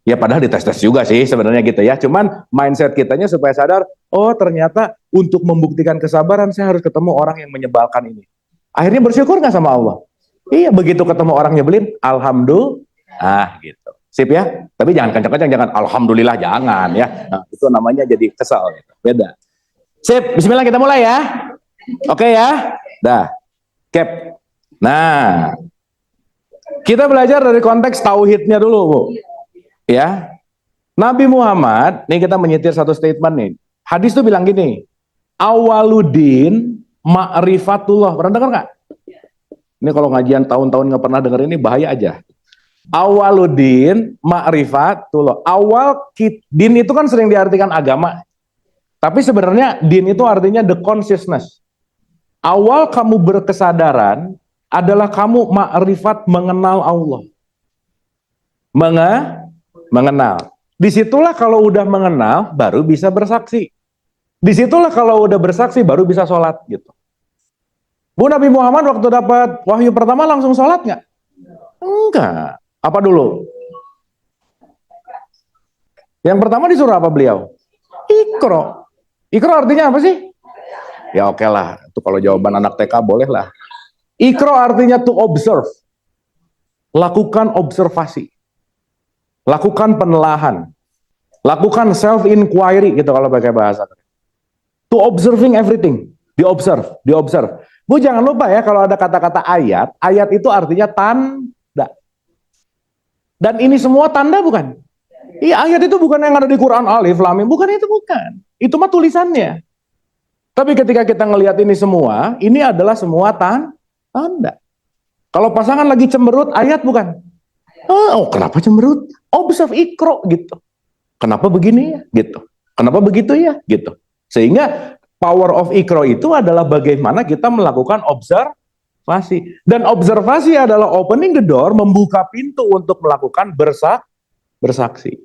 Ya padahal dites-tes juga sih sebenarnya gitu ya. Cuman mindset kitanya supaya sadar, oh ternyata untuk membuktikan kesabaran saya harus ketemu orang yang menyebalkan ini. Akhirnya bersyukur nggak sama Allah? Iya, begitu ketemu orang nyebelin, alhamdulillah, gitu. Sip ya, tapi jangan kencang-kencang, jangan alhamdulillah, jangan ya. Nah, itu namanya jadi kesal, gitu. Beda. Sip, bismillah kita mulai ya. Oke ya, dah. Cap. Nah, kita belajar dari konteks tauhidnya dulu, Bu. Ya, Nabi Muhammad, nih kita menyetir satu statement nih. Hadis tuh bilang gini, awaludin ma'rifatullah. Pernah dengar nggak? Ini kalau ngajian tahun-tahun nggak pernah denger ini bahaya aja. Awaludin ma'rifatullah. Din itu kan sering diartikan agama. Tapi sebenarnya din itu artinya the consciousness. Awal kamu berkesadaran adalah kamu ma'rifat, mengenal Allah. Mengenal. Disitulah kalau udah mengenal baru bisa bersaksi. Disitulah kalau udah bersaksi baru bisa sholat gitu. Bu, Nabi Muhammad waktu dapat wahyu pertama langsung sholat nggak? Enggak. Apa dulu? Yang pertama disuruh apa beliau? Iqra. Iqra artinya apa sih? Ya oke lah, itu kalau jawaban anak TK boleh lah. Iqra artinya to observe. Lakukan observasi. Lakukan penelahan. Lakukan self-inquiry gitu kalau pakai bahasa. To observing everything. Diobserve. Bu jangan lupa ya kalau ada kata-kata ayat itu artinya tanda. Dan ini semua tanda bukan? Iya, ayat itu bukan yang ada di Quran alif lam mim, bukan. Itu mah tulisannya. Tapi ketika kita ngelihat ini semua, ini adalah semua tanda. Kalau pasangan lagi cemberut, ayat bukan? Oh, kenapa cemberut? Observe, Iqra gitu. Kenapa begini ya? Gitu. Kenapa begitu ya? Gitu. Sehingga power of Iqra itu adalah bagaimana kita melakukan observasi. Dan observasi adalah opening the door, membuka pintu untuk melakukan bersaksi.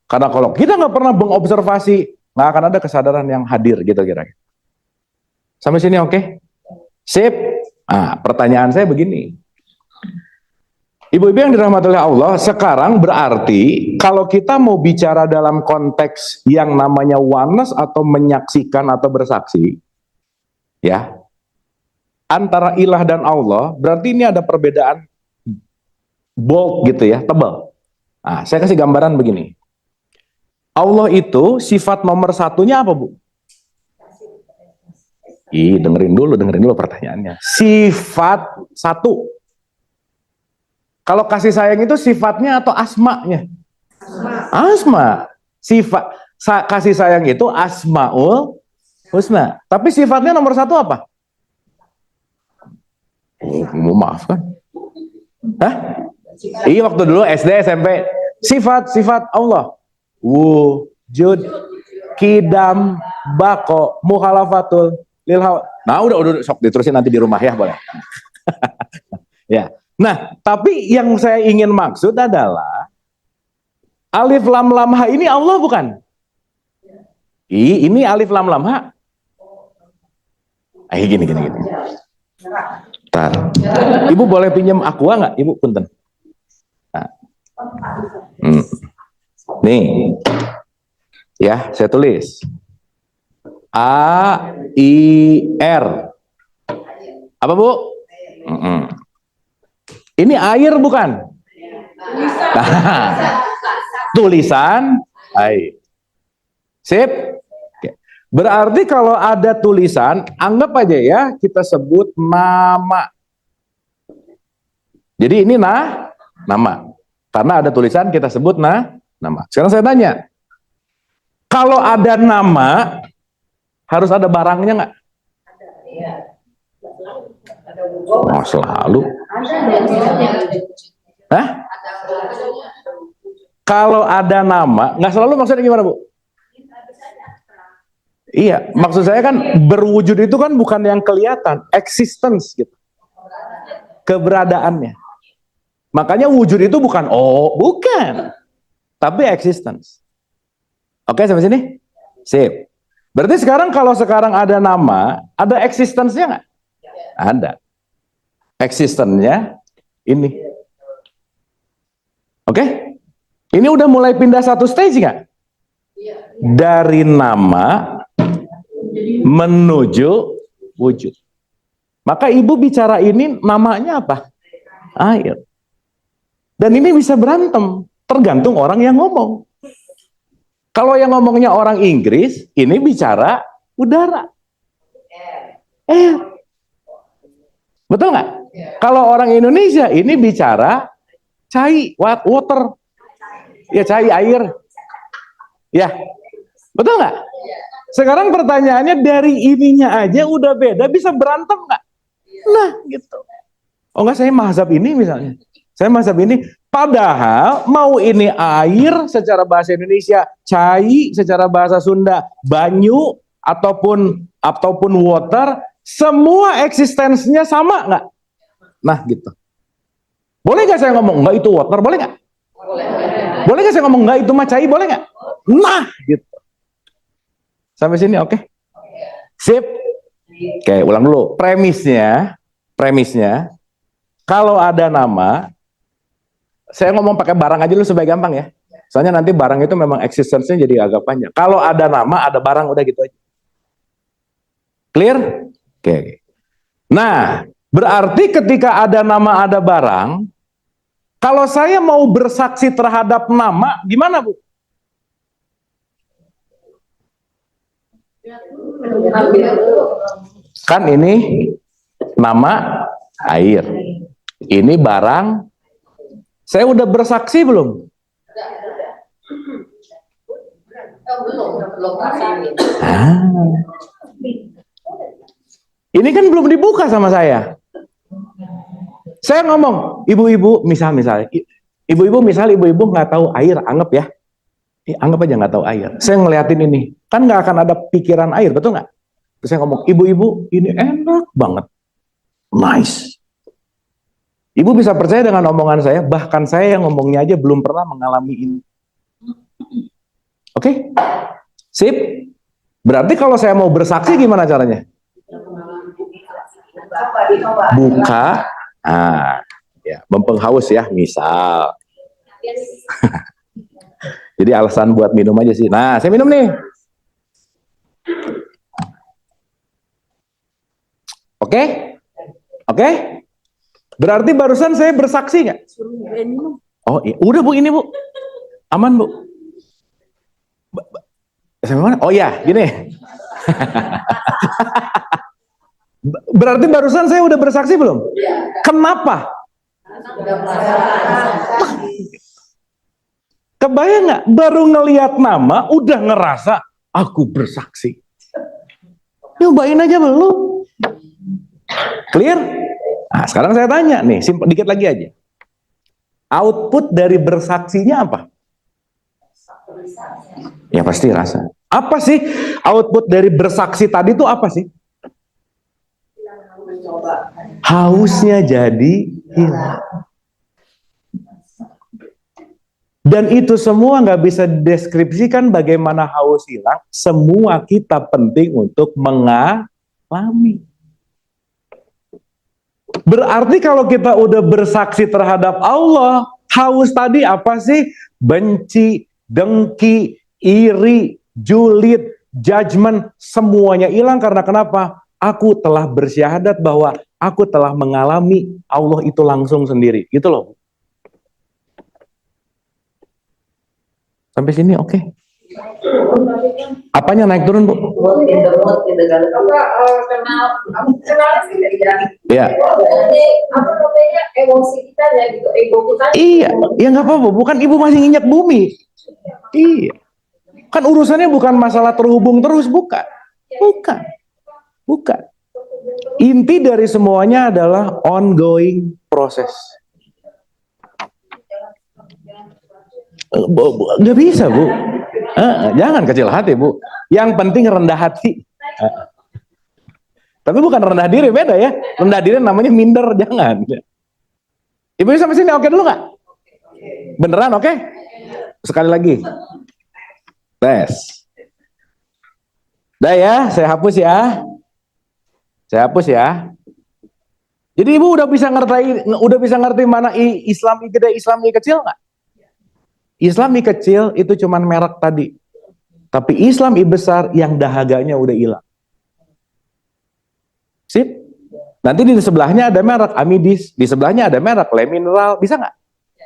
Karena kalau kita nggak pernah mengobservasi, nggak akan ada kesadaran yang hadir gitu kira-kira. Sampai sini oke? Sip. Nah, pertanyaan saya begini. Ibu-ibu yang dirahmati oleh Allah, sekarang berarti kalau kita mau bicara dalam konteks yang namanya oneness atau menyaksikan atau bersaksi, ya, antara ilah dan Allah, berarti ini ada perbedaan bold gitu ya, tebal. Nah, saya kasih gambaran begini. Allah itu sifat nomor satunya apa, Bu? Dengerin dulu pertanyaannya. Sifat satu. Kalau kasih sayang itu sifatnya atau asmanya? Asma. Sifat kasih sayang itu asmaul husna. Tapi sifatnya nomor satu apa? Oh, maaf kan? Hah? Iya waktu dulu SD SMP. Sifat Allah. Wujud, kidam, bako, mukhalafatul lil hawa. Nah, udah sok diterusin nanti di rumah ya, boleh. Ya. Nah, tapi yang saya ingin maksud adalah alif lam lam ha ini Allah bukan? Ini alif lam lam ha. Gini. Tar. Ibu boleh pinjam aqua nggak? Ibu punten. Nah. Nih. Ya, saya tulis. A I R. Apa, Bu? Ini air bukan? Tulisan air. Sip. Berarti kalau ada tulisan, anggap aja ya, kita sebut nama. Jadi ini nama. Karena ada tulisan, kita sebut nama. Sekarang saya tanya, kalau ada nama, harus ada barangnya nggak? Oh, selalu. Hah? Kalau ada nama, nggak selalu maksudnya gimana, Bu? Iya, maksud saya kan berwujud itu kan bukan yang kelihatan, existence gitu. Keberadaannya. Makanya wujud itu bukan bukan. Tapi existence. Oke, sampai sini? Sip. Berarti sekarang kalau sekarang ada nama, ada existence-nya nggak? Ada. Existence-nya ini. Oke? Ini udah mulai pindah satu stage nggak? Dari nama menuju wujud. Maka ibu bicara ini namanya apa? Air. Dan ini bisa berantem, tergantung orang yang ngomong. Kalau yang ngomongnya orang Inggris, ini bicara udara. Betul nggak? Kalau orang Indonesia, ini bicara cai, water. Ya, cai, air. Ya, betul nggak? Sekarang pertanyaannya dari ininya aja udah beda, bisa berantem nggak? Nah, gitu. Oh enggak, saya mazhab ini misalnya. Saya mazhab ini, padahal mau ini air secara bahasa Indonesia, cai secara bahasa Sunda, banyu ataupun water, semua eksistensinya sama nggak? Nah, gitu. Boleh nggak saya ngomong nggak itu water? Boleh nggak? Boleh nggak saya ngomong nggak itu cai? Boleh nggak? Nah, gitu. Sampai sini oke? Sip. Oke, ulang dulu. Premisnya, kalau ada nama, saya ngomong pakai barang aja dulu supaya gampang ya. Soalnya nanti barang itu memang existence-nya jadi agak panjang. Kalau ada nama, ada barang, udah gitu aja. Clear? Oke. Nah, berarti ketika ada nama, ada barang, kalau saya mau bersaksi terhadap nama, gimana, Bu? Kan ini nama air, ini barang. Saya udah bersaksi belum? Ini kan belum dibuka sama saya. Saya ngomong, ibu-ibu misalnya, ibu-ibu nggak tahu air, anggap ya. Anggap aja nggak tahu air. Saya ngeliatin ini, kan nggak akan ada pikiran air, betul nggak? Terus saya ngomong, ibu-ibu ini enak banget, nice. Ibu bisa percaya dengan omongan saya, bahkan saya yang ngomongnya aja belum pernah mengalami ini. Oke? Sip? Berarti kalau saya mau bersaksi gimana caranya? Buka, ya, mempenghaus ya, misal. Jadi alasan buat minum aja sih. Nah, saya minum nih. Oke? Oke? Berarti barusan saya bersaksi nggak? Oh, iya. Udah Bu, ini Bu. Aman Bu. Sampai mana? Oh ya, gini. Berarti barusan saya udah bersaksi belum? Kenapa? Kebayang nggak? Baru ngelihat nama, udah ngerasa aku bersaksi. Nyobain aja belum? Clear? Nah, sekarang saya tanya nih, dikit lagi aja. Output dari bersaksinya apa? Ya pasti rasa. Apa sih output dari bersaksi tadi itu apa sih? Hausnya jadi hilang. Dan itu semua nggak bisa dideskripsikan bagaimana haus hilang. Semua kita penting untuk mengalami. Berarti kalau kita udah bersaksi terhadap Allah, haus tadi apa sih? Benci, dengki, iri, julid, judgment, semuanya hilang karena kenapa? Aku telah bersyahadat bahwa aku telah mengalami Allah itu langsung sendiri. Gitu loh. Sampai sini oke. Apanya naik turun, Bu? Kenal sih Iya. apa namanya emosi kita ya gitu, ego kita. Iya, ya nggak apa-apa. Bukan ibu masih nginjak bumi. Iya. Kan urusannya bukan masalah terhubung terus, bukan. Bukan. Bukan. Inti dari semuanya adalah ongoing proses. Nggak bisa, Bu. Jangan kecil hati, Bu. Yang penting rendah hati. Tapi bukan rendah diri, beda ya. Rendah diri namanya minder, jangan. Ibu sampai sini oke dulu nggak? Beneran oke? Sekali lagi. Tes. Udah ya, saya hapus ya. Saya hapus ya. Jadi ibu udah bisa ngerti mana Islam I gede, Islam I kecil nggak? Islam I kecil itu cuman merek tadi. Tapi Islam I besar yang dahaganya udah hilang. Sip? Nanti di sebelahnya ada merek Amidis, di sebelahnya ada merek Le Mineral, bisa nggak?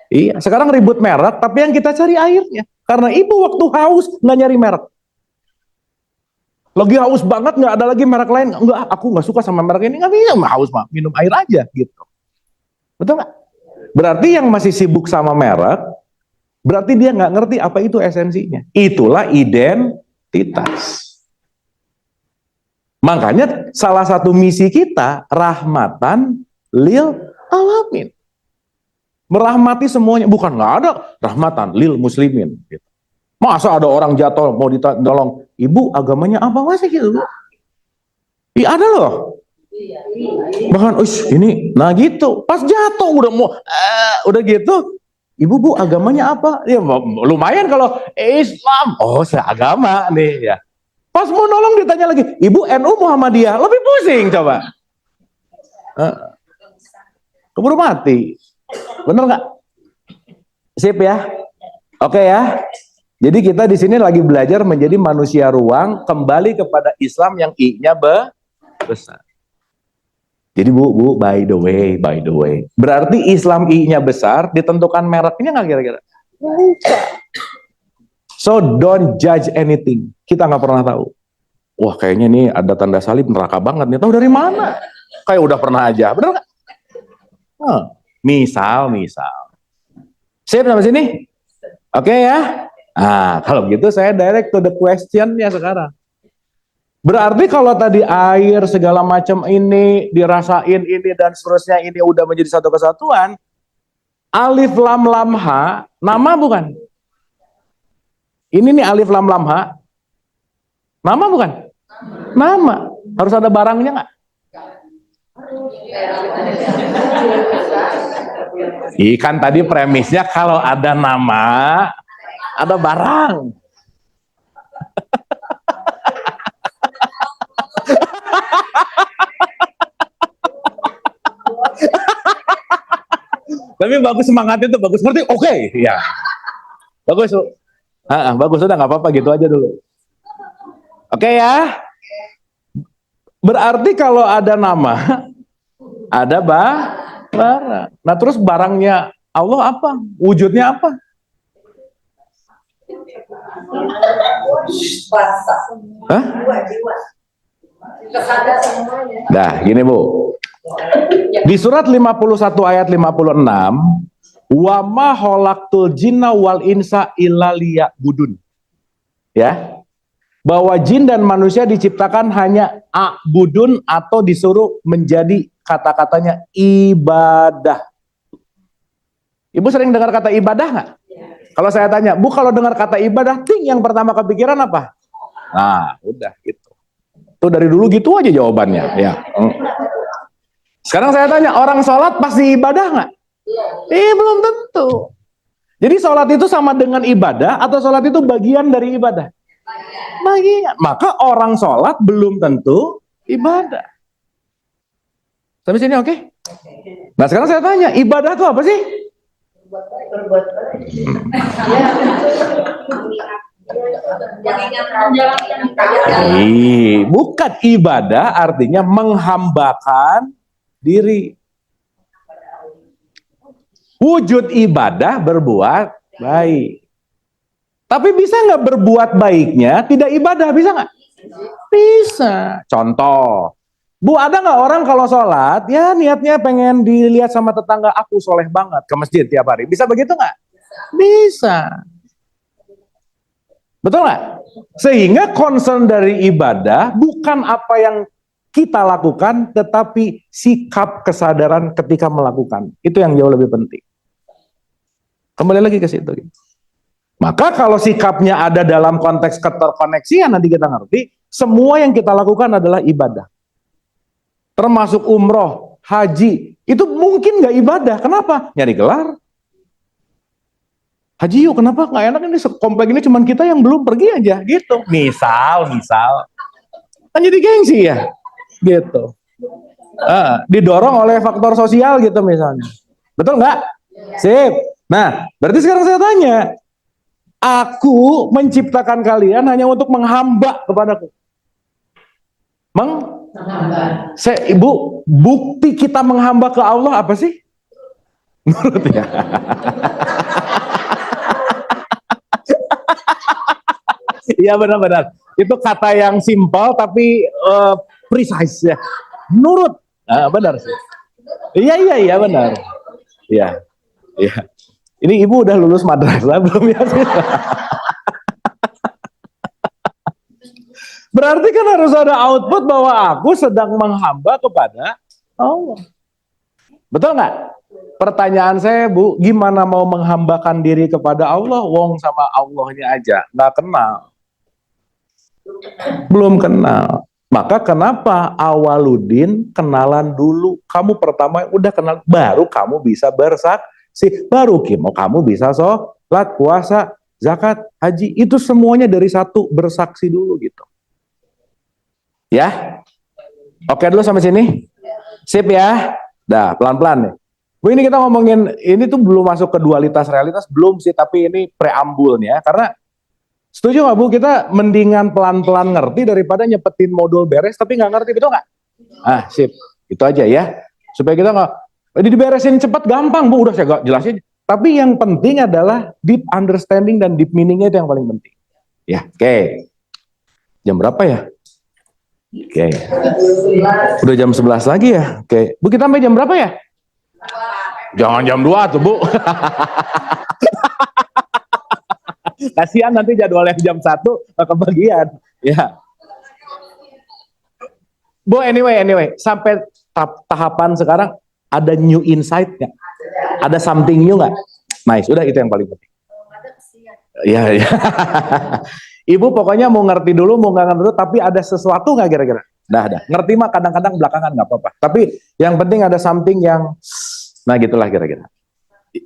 Iya, sekarang ribut merek, tapi yang kita cari airnya. Karena ibu waktu haus nggak nyari merek. Lagi haus banget nggak ada lagi merek lain, enggak, aku nggak suka sama merek ini, nggak bisa, haus mah minum air aja gitu. Betul nggak? Berarti yang masih sibuk sama merek, berarti dia nggak ngerti apa itu esensinya. Itulah identitas. Makanya salah satu misi kita rahmatan lil alamin. Merahmati semuanya, bukan nggak ada rahmatan lil muslimin. Masa ada orang jatuh mau ditolong, ibu agamanya apa masih gitu? Iya ada loh. Bahkan, ini, nah gitu, pas jatuh udah gitu. Ibu, Bu, agamanya apa? Ya lumayan kalau Islam. Oh, seagama nih ya. Pas mau nolong ditanya lagi, Ibu NU Muhammadiyah, lebih pusing coba. Keburu mati. Bener nggak? Sip ya? Oke ya. Jadi kita di sini lagi belajar menjadi manusia ruang, kembali kepada Islam yang I-nya besar. Jadi Bu, by the way. Berarti Islam I-nya besar, ditentukan mereknya nggak kira-kira? So don't judge anything. Kita nggak pernah tahu. Wah kayaknya nih ada tanda salib neraka banget nih. Tahu dari mana? Kayak udah pernah aja, bener nggak? Misal. Sip sampai sini? Oke ya? Nah kalau gitu saya direct to the question ya sekarang. Berarti kalau tadi air segala macam ini dirasain ini dan seterusnya ini udah menjadi satu kesatuan, alif lam lam ha nama bukan? Ini nih alif lam lam ha nama bukan? Nama. Harus ada barangnya nggak? Ikan tadi premisnya kalau ada nama ada barang. Tapi bagus semangatnya itu bagus, ngerti? Oke, ya. Bagus, Bu. Bagus, udah nggak apa-apa gitu aja dulu. Oke ya. Berarti kalau ada nama, ada barang. Nah terus barangnya Allah apa? Wujudnya apa? Hah? Nah, gini Bu. Di surat 51 ayat 56, wa ma khalaqtul jinna wal insa illa liya'budun. Ya. Bahwa jin dan manusia diciptakan hanya a'budun atau disuruh menjadi kata-katanya ibadah. Ibu sering dengar kata ibadah nggak? Kalau saya tanya, Bu kalau dengar kata ibadah, ting yang pertama kepikiran apa? Nah, udah gitu. Tuh dari dulu gitu aja jawabannya. Ya. Sekarang saya tanya, orang sholat pasti ibadah nggak? Belum tentu. Jadi sholat itu sama dengan ibadah atau sholat itu bagian dari ibadah? Bagian. Maka orang sholat belum tentu ibadah. Sampai sini oke? Nah sekarang saya tanya, ibadah itu apa sih? Berbuat Bukan ibadah artinya menghambakan diri. Wujud ibadah berbuat baik. Tapi bisa nggak berbuat baiknya tidak ibadah? Bisa nggak? Bisa. Contoh, Bu, ada nggak orang kalau sholat, ya niatnya pengen dilihat sama tetangga, aku soleh banget ke masjid tiap hari. Bisa begitu nggak? Bisa. Betul nggak? Sehingga concern dari ibadah bukan apa yang kita lakukan, tetapi sikap kesadaran ketika melakukan. Itu yang jauh lebih penting. Kembali lagi ke situ. Maka kalau sikapnya ada dalam konteks keterkoneksian, nanti kita ngerti, semua yang kita lakukan adalah ibadah. Termasuk umroh, haji, itu mungkin nggak ibadah. Kenapa? Nyari gelar. Haji yuk, kenapa nggak enak ini komplek ini cuman kita yang belum pergi aja, gitu. Misal, kan jadi gengsi ya, gitu. Didorong oleh faktor sosial gitu misalnya. Betul nggak? Sip. Nah, berarti sekarang saya tanya, aku menciptakan kalian hanya untuk menghamba kepadaku. Ibu, bukti kita menghamba ke Allah apa sih? Menurut ya. Iya benar-benar. Itu kata yang simpel tapi precise ya. Nurut. Benar sih. Iya benar. Iya. Ini ibu udah lulus madrasah belum ya? Berarti kan harus ada output bahwa aku sedang menghamba kepada Allah. Betul nggak? Pertanyaan saya, Bu, gimana mau menghambakan diri kepada Allah? Wong sama Allahnya aja nggak kenal. Belum kenal. Maka kenapa awaludin kenalan dulu? Kamu pertama udah kenal, baru kamu bisa bersaksi, baru kamu bisa sholat, puasa, zakat, haji. Itu semuanya dari satu, bersaksi dulu gitu. Ya, oke dulu sampai sini. Sip ya. Dah, pelan-pelan nih. Bu, ini kita ngomongin, ini tuh belum masuk ke dualitas realitas, belum sih, tapi ini preambulnya. Karena, setuju nggak Bu, kita mendingan pelan-pelan ngerti daripada nyepetin modul beres, tapi nggak ngerti, betul nggak? Sip. Itu aja ya. Supaya kita nggak, diberesin cepat, gampang Bu, udah saya jelasin. Tapi yang penting adalah deep understanding dan deep meaningnya itu yang paling penting. Ya, oke. Jam berapa ya? Oke. Udah jam 11 lagi ya? Oke. Bu, kita sampai jam berapa ya? Jangan jam 2 tuh, Bu. Kasihan nanti jadwalnya jam 1 kebagian. Ya. Bu, anyway, sampai tahapan sekarang ada new insight nggak? Ada something new nggak? Nice, udah itu yang paling penting. Iya. Ibu pokoknya mau ngerti dulu, mau nggak ngerti dulu, tapi ada sesuatu nggak kira-kira? Dah. Ngerti mah kadang-kadang belakangan nggak apa-apa. Tapi yang penting ada something yang, nah gitulah kira-kira.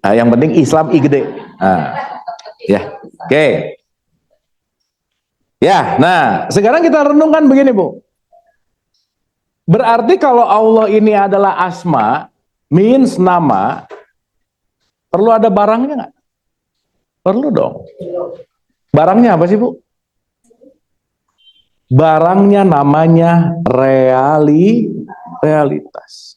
Yang penting Islam gede. Ya, oke. Ya, nah sekarang kita renungkan begini Bu. Berarti kalau Allah ini adalah asma, means nama, perlu ada barangnya nggak? Perlu dong. Barangnya apa sih Bu? Barangnya namanya realitas.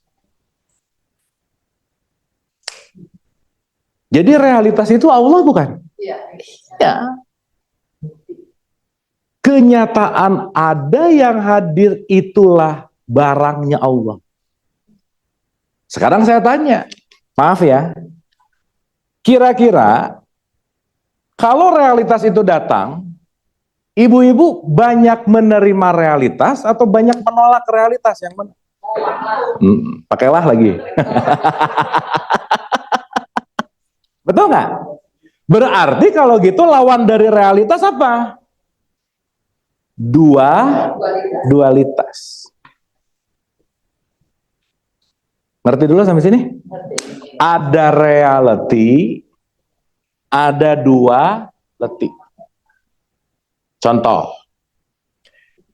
Jadi realitas itu Allah bukan? Ya. Kenyataan ada yang hadir itulah barangnya Allah. Sekarang saya tanya, maaf ya, kira-kira kalau realitas itu datang, ibu-ibu banyak menerima realitas atau banyak menolak realitas yang mana? Pakailah lagi. Betul nggak? Berarti kalau gitu lawan dari realitas apa? dualitas. Ngerti dulu sampai sini? Ada reality, ada duality. Contoh,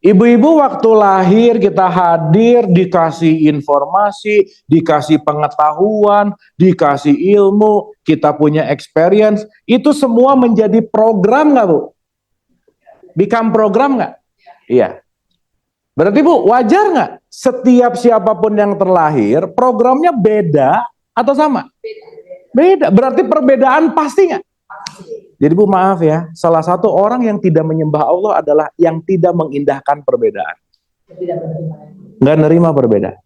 ibu-ibu waktu lahir kita hadir, dikasih informasi, dikasih pengetahuan, dikasih ilmu, kita punya experience, itu semua menjadi program nggak Bu? Become program nggak? Iya. Berarti Bu, wajar nggak setiap siapapun yang terlahir, programnya beda atau sama? Beda. Berarti perbedaan pasti nggak? Jadi Bu, maaf ya, salah satu orang yang tidak menyembah Allah adalah yang tidak mengindahkan perbedaan. Nggak nerima perbedaan.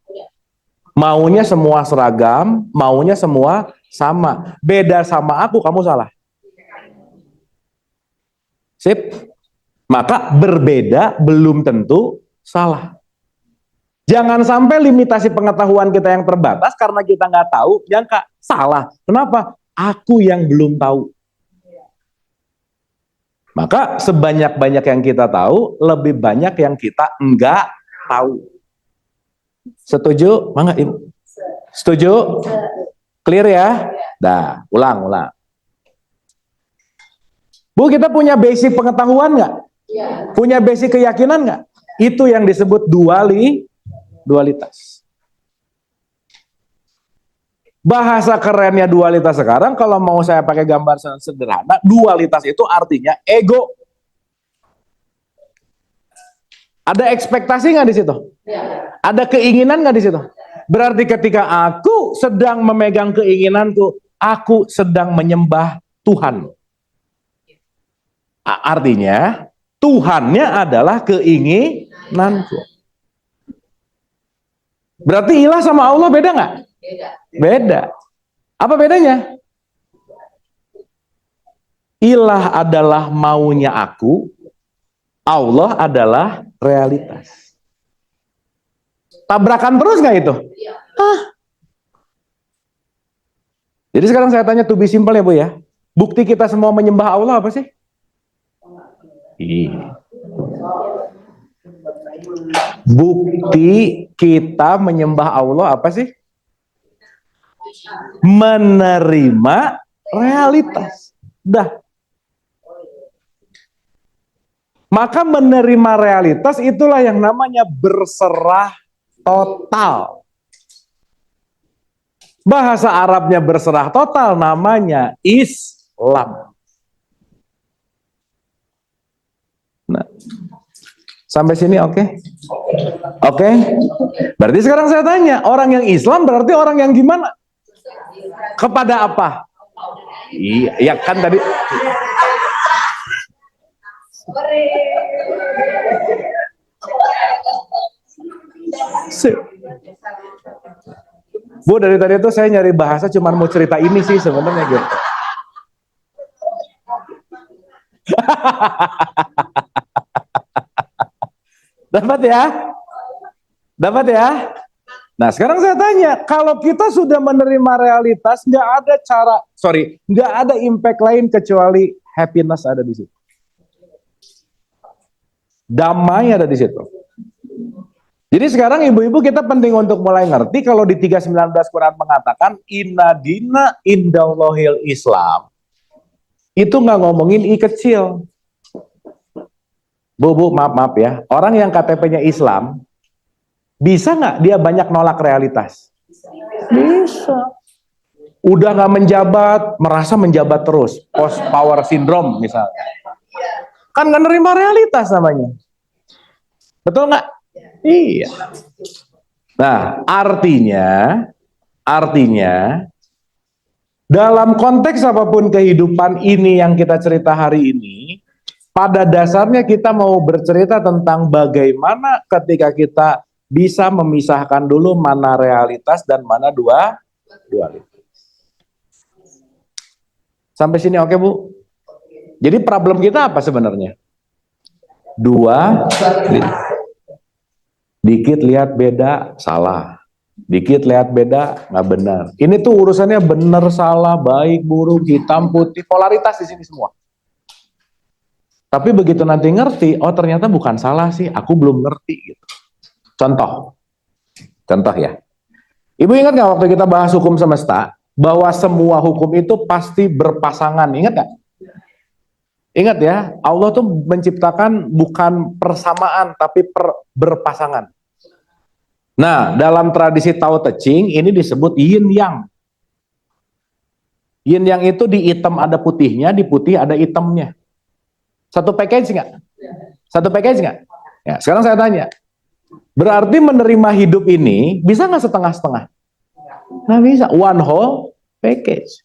Maunya semua seragam, maunya semua sama. Beda sama aku, kamu salah. Sip. Maka berbeda belum tentu salah. Jangan sampai limitasi pengetahuan kita yang terbatas karena kita nggak tahu, jangka salah. Kenapa? Aku yang belum tahu. Maka sebanyak-banyak yang kita tahu, lebih banyak yang kita enggak tahu. Setuju? Mangga Ibu. Setuju? Clear ya? Dah, ulang. Bu, kita punya basic pengetahuan nggak? Punya basic keyakinan nggak? Itu yang disebut dualitas. Bahasa kerennya dualitas sekarang, kalau mau saya pakai gambar sederhana, dualitas itu artinya ego. Ada ekspektasi nggak di situ? Ada keinginan nggak di situ? Berarti ketika aku sedang memegang keinginanku, aku sedang menyembah Tuhan. Artinya Tuhannya adalah keinginanku. Berarti ilah sama Allah beda nggak? Beda. Apa bedanya? Ilah adalah maunya aku, Allah adalah realitas. Tabrakan terus nggak itu? Jadi sekarang saya tanya to be simple ya Bu ya. Bukti kita semua menyembah Allah apa sih? Bukti kita menyembah Allah apa sih? Menerima realitas. Dah. Maka menerima realitas itulah yang namanya berserah total. Bahasa Arabnya berserah total namanya Islam. Nah, sampai sini oke? Oke? Berarti sekarang saya tanya, orang yang Islam berarti orang yang gimana? Kepada apa? Iya, ya kan tadi. Bu, dari tadi itu saya nyari bahasa cuma mau cerita ini sih sebenarnya gitu. Dapat ya? Dapat ya? Nah, sekarang saya tanya, kalau kita sudah menerima realitas, nggak ada impact lain kecuali happiness ada di situ. Damai ada di situ. Jadi sekarang ibu-ibu kita penting untuk mulai ngerti kalau di 3:19 Quran mengatakan inna dina indallahil Islam. Itu nggak ngomongin I kecil. Bu, maaf ya. Orang yang KTP-nya Islam, bisa nggak dia banyak nolak realitas? Bisa. Udah nggak menjabat, merasa menjabat terus. Post power syndrome misalnya. Kan nggak nerima realitas namanya. Betul nggak? Iya. Nah, artinya dalam konteks apapun kehidupan ini yang kita cerita hari ini, pada dasarnya kita mau bercerita tentang bagaimana ketika kita bisa memisahkan dulu mana realitas dan mana dualitas. Sampai sini oke Bu? Jadi problem kita apa sebenarnya? Dikit lihat beda, salah. Dikit lihat beda, nggak benar. Ini tuh urusannya benar, salah, baik, buruk, hitam, putih, polaritas di sini semua. Tapi begitu nanti ngerti, oh ternyata bukan salah sih, aku belum ngerti gitu. Contoh ya. Ibu ingat nggak waktu kita bahas hukum semesta, bahwa semua hukum itu pasti berpasangan, ingat nggak? Ingat ya, Allah tuh menciptakan bukan persamaan, tapi berpasangan. Nah, dalam tradisi Tao Te Ching, ini disebut yin yang. Yin yang itu di hitam ada putihnya, di putih ada hitamnya. Satu package nggak? Satu package nggak? Ya, sekarang saya tanya, berarti menerima hidup ini bisa nggak setengah-setengah? Nggak bisa, one whole package.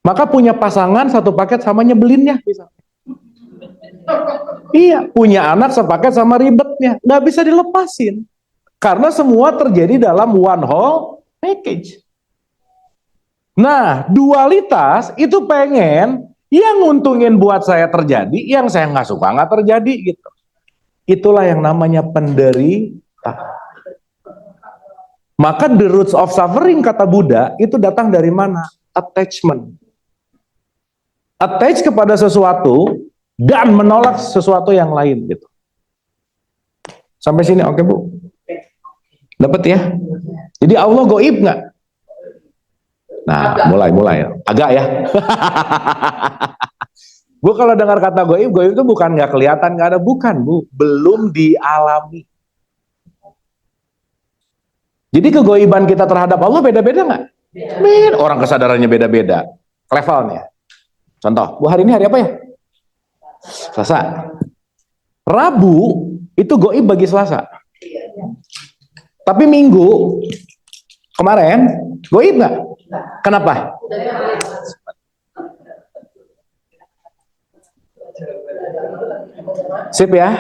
Maka punya pasangan satu paket sama nyebelinnya bisa. Iya, punya anak sepaket sama ribetnya, nggak bisa dilepasin. Karena semua terjadi dalam one whole package. Nah, dualitas itu pengen yang nguntungin buat saya terjadi, yang saya nggak suka nggak terjadi gitu. Itulah yang namanya penderita. Maka the roots of suffering kata Buddha itu datang dari mana? Attachment. Attach kepada sesuatu dan menolak sesuatu yang lain gitu. Sampai sini oke Bu? Dapat ya? Jadi Allah goib nggak? Nah, mulai agak ya. Bu kalau dengar kata goib itu bukan nggak kelihatan, nggak ada, bukan Bu, belum dialami. Jadi kegoiban kita terhadap Allah beda-beda nggak? Beda. Orang kesadarannya beda-beda, levelnya. Contoh, Bu hari ini hari apa ya? Selasa. Rabu itu goib bagi Selasa. Tapi Minggu kemarin goib nggak? Kenapa? Sip ya.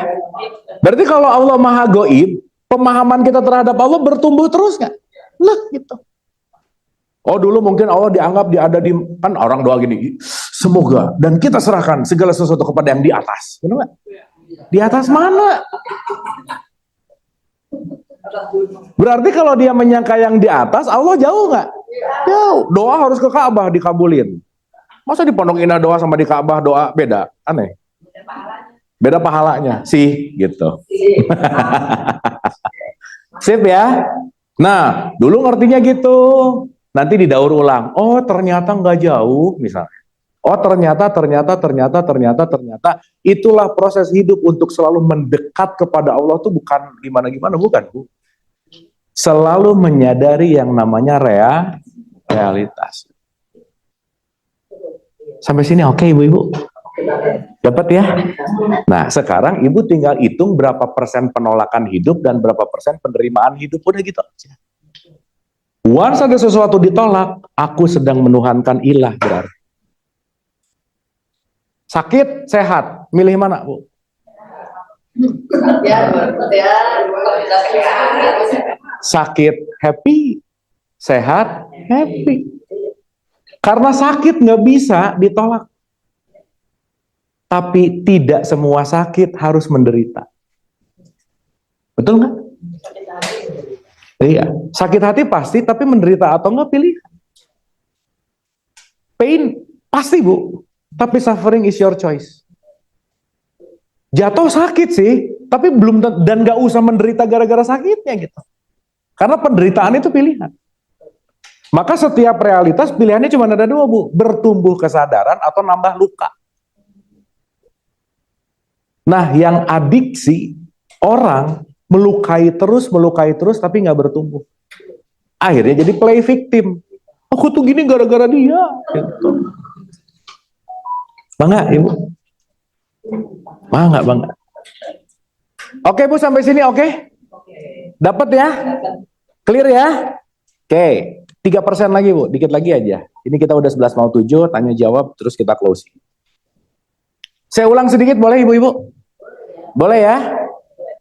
Berarti kalau Allah maha goib, pemahaman kita terhadap Allah bertumbuh terus nggak? Lah gitu. Oh dulu mungkin Allah dianggap dia ada di, kan orang doa gini, semoga dan kita serahkan segala sesuatu kepada yang di atas, benar nggak? Di atas mana? Berarti kalau dia menyangka yang di atas, Allah jauh nggak? Jauh. Doa harus ke Ka'bah dikabulin. Masa di Pondok Indah doa sama di Ka'bah doa beda? Aneh. Beda pahalanya sih gitu. Sip ya. Nah dulu ngertinya gitu. Nanti didaur ulang. Oh ternyata nggak jauh misalnya. Oh ternyata. Itulah proses hidup untuk selalu mendekat kepada Allah tuh bukan gimana-gimana, bukan Bu. Selalu menyadari yang namanya realitas. Sampai sini oke Ibu-Ibu? Dapat ya? Nah sekarang Ibu tinggal hitung berapa persen penolakan hidup dan berapa persen penerimaan hidup, udah gitu aja. Once ada sesuatu ditolak, aku sedang menuhankan ilah berarti. Sakit, sehat, milih mana Bu? Sakit, happy. Sehat, happy. Karena sakit nggak bisa ditolak. Tapi tidak semua sakit harus menderita. Betul nggak? Iya, sakit hati pasti, tapi menderita atau enggak pilihan. Pain pasti Bu, tapi suffering is your choice. Jatuh sakit sih, tapi belum, dan nggak usah menderita gara-gara sakitnya gitu. Karena penderitaan itu pilihan. Maka setiap realitas pilihannya cuma ada dua Bu, bertumbuh kesadaran atau nambah luka. Nah, yang adiksi orang melukai terus, tapi nggak bertumbuh. Akhirnya jadi play victim. Aku tuh gini gara-gara dia. Gitu. Bangga, Ibu? Bangga. Oke, Bu, sampai sini oke? Dapat ya? Clear ya? Oke, 3% lagi, Bu. Dikit lagi aja. Ini kita udah 11.07, tanya jawab, terus kita closing. Saya ulang sedikit, boleh Ibu-Ibu? Boleh ya?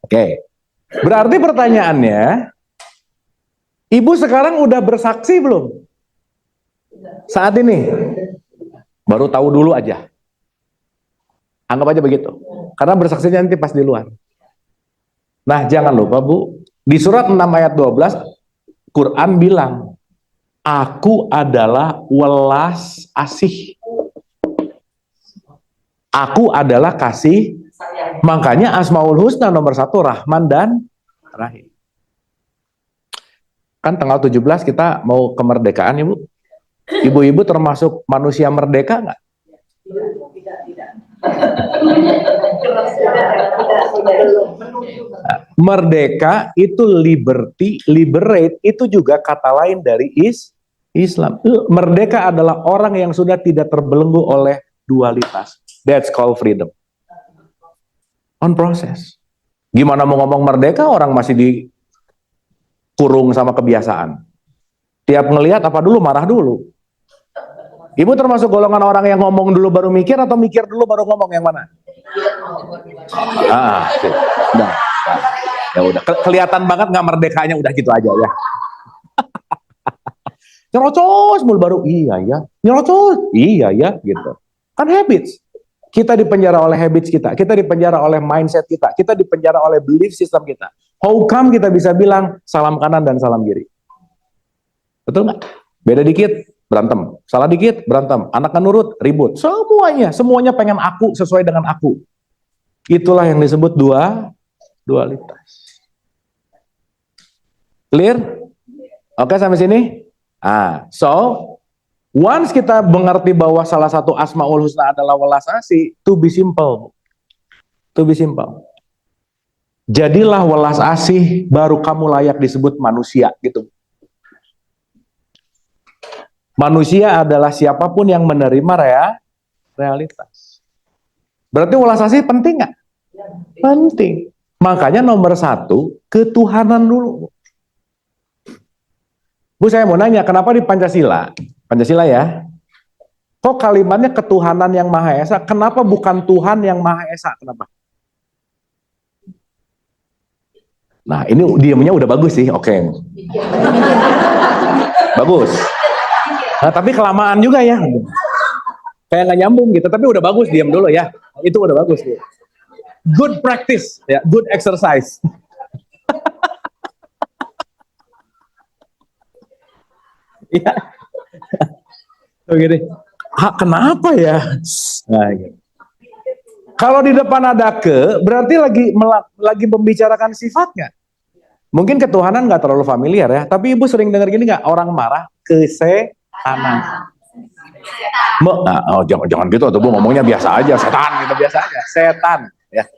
Oke. Berarti pertanyaannya, Ibu sekarang udah bersaksi belum? Saat ini? Baru tahu dulu aja. Anggap aja begitu. Karena bersaksinya nanti pas di luar. Nah, jangan lupa Bu, di surat 6 ayat 12, Quran bilang, aku adalah welas asih. Aku adalah kasih Makanya Asmaul Husna nomor 1 Rahman dan Rahim. Kan tanggal 17 kita mau kemerdekaan, Ibu. Ibu-ibu termasuk manusia merdeka nggak? Merdeka itu liberty, liberate itu juga kata lain dari Islam. Merdeka adalah orang yang sudah tidak terbelenggu oleh dualitas. That's called freedom. On process. Gimana mau ngomong merdeka orang masih dikurung sama kebiasaan. Tiap ngelihat apa dulu marah dulu. Ibu termasuk golongan orang yang ngomong dulu baru mikir atau mikir dulu baru ngomong, yang mana? Udah. Ya udah, kelihatan banget nggak merdekanya, udah gitu aja ya. Nyerocos mulu baru iya ya, nyerocos iya ya gitu. Kan habits. Kita dipenjara oleh habits kita dipenjara oleh mindset kita dipenjara oleh belief system kita. How come kita bisa bilang salam kanan dan salam kiri? Betul nggak? Beda dikit berantem, salah dikit berantem, anak kan nurut ribut, semuanya pengen aku sesuai dengan aku. Itulah yang disebut dualitas. Clear? Oke sampai sini? So once kita mengerti bahwa salah satu Asmaul Husna adalah welas asih, to be simple. Jadilah welas asih, baru kamu layak disebut manusia, gitu. Manusia adalah siapapun yang menerima realitas. Berarti welas asih penting nggak? Penting. Makanya nomor 1, ketuhanan dulu. Bu, saya mau nanya, kenapa di Pancasila ya, kok kalimatnya ketuhanan yang Maha Esa, kenapa bukan Tuhan yang Maha Esa, kenapa? Nah, ini diemnya udah bagus sih, oke. Bagus. Nah, tapi kelamaan juga ya. Kayak nggak nyambung gitu, tapi udah bagus, diam dulu ya. Itu udah bagus. Good practice, ya, good exercise. Ya. Begini. Kenapa ya? Nah, gitu. Kalau di depan ada berarti lagi membicarakan sifatnya. Mungkin ketuhanan nggak terlalu familiar ya, tapi ibu sering dengar gini nggak? Orang marah kesetanan. Jangan gitu, atau bu ngomongnya biasa aja, setan gitu biasa aja, setan. Ya,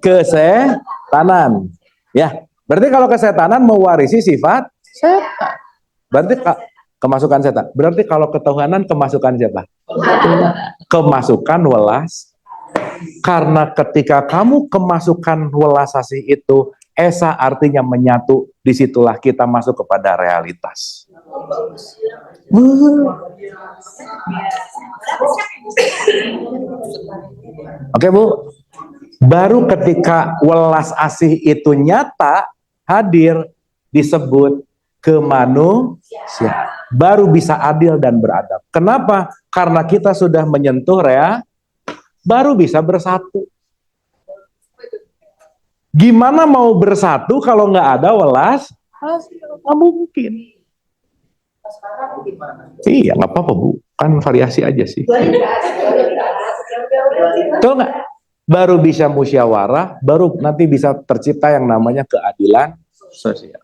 kesetanan. Ya, berarti kalau kesetanan mewarisi sifat setan. Berarti kemasukan setan. Berarti kalau ketuhanan kemasukan siapa? Kemasukan welas. Karena ketika kamu kemasukan welas asih itu, esa artinya menyatu, disitulah kita masuk kepada realitas. Oke Bu, baru ketika welas asih itu nyata, hadir, disebut kemanusiaan. Baru bisa adil dan beradab. Kenapa? Karena kita sudah menyentuh baru bisa bersatu. Gimana mau bersatu kalau nggak ada welas? Nggak mungkin. Iya, nggak apa-apa Bu, kan variasi aja sih. Betul nggak? Baru bisa musyawarah, baru nanti bisa tercipta yang namanya keadilan sosial.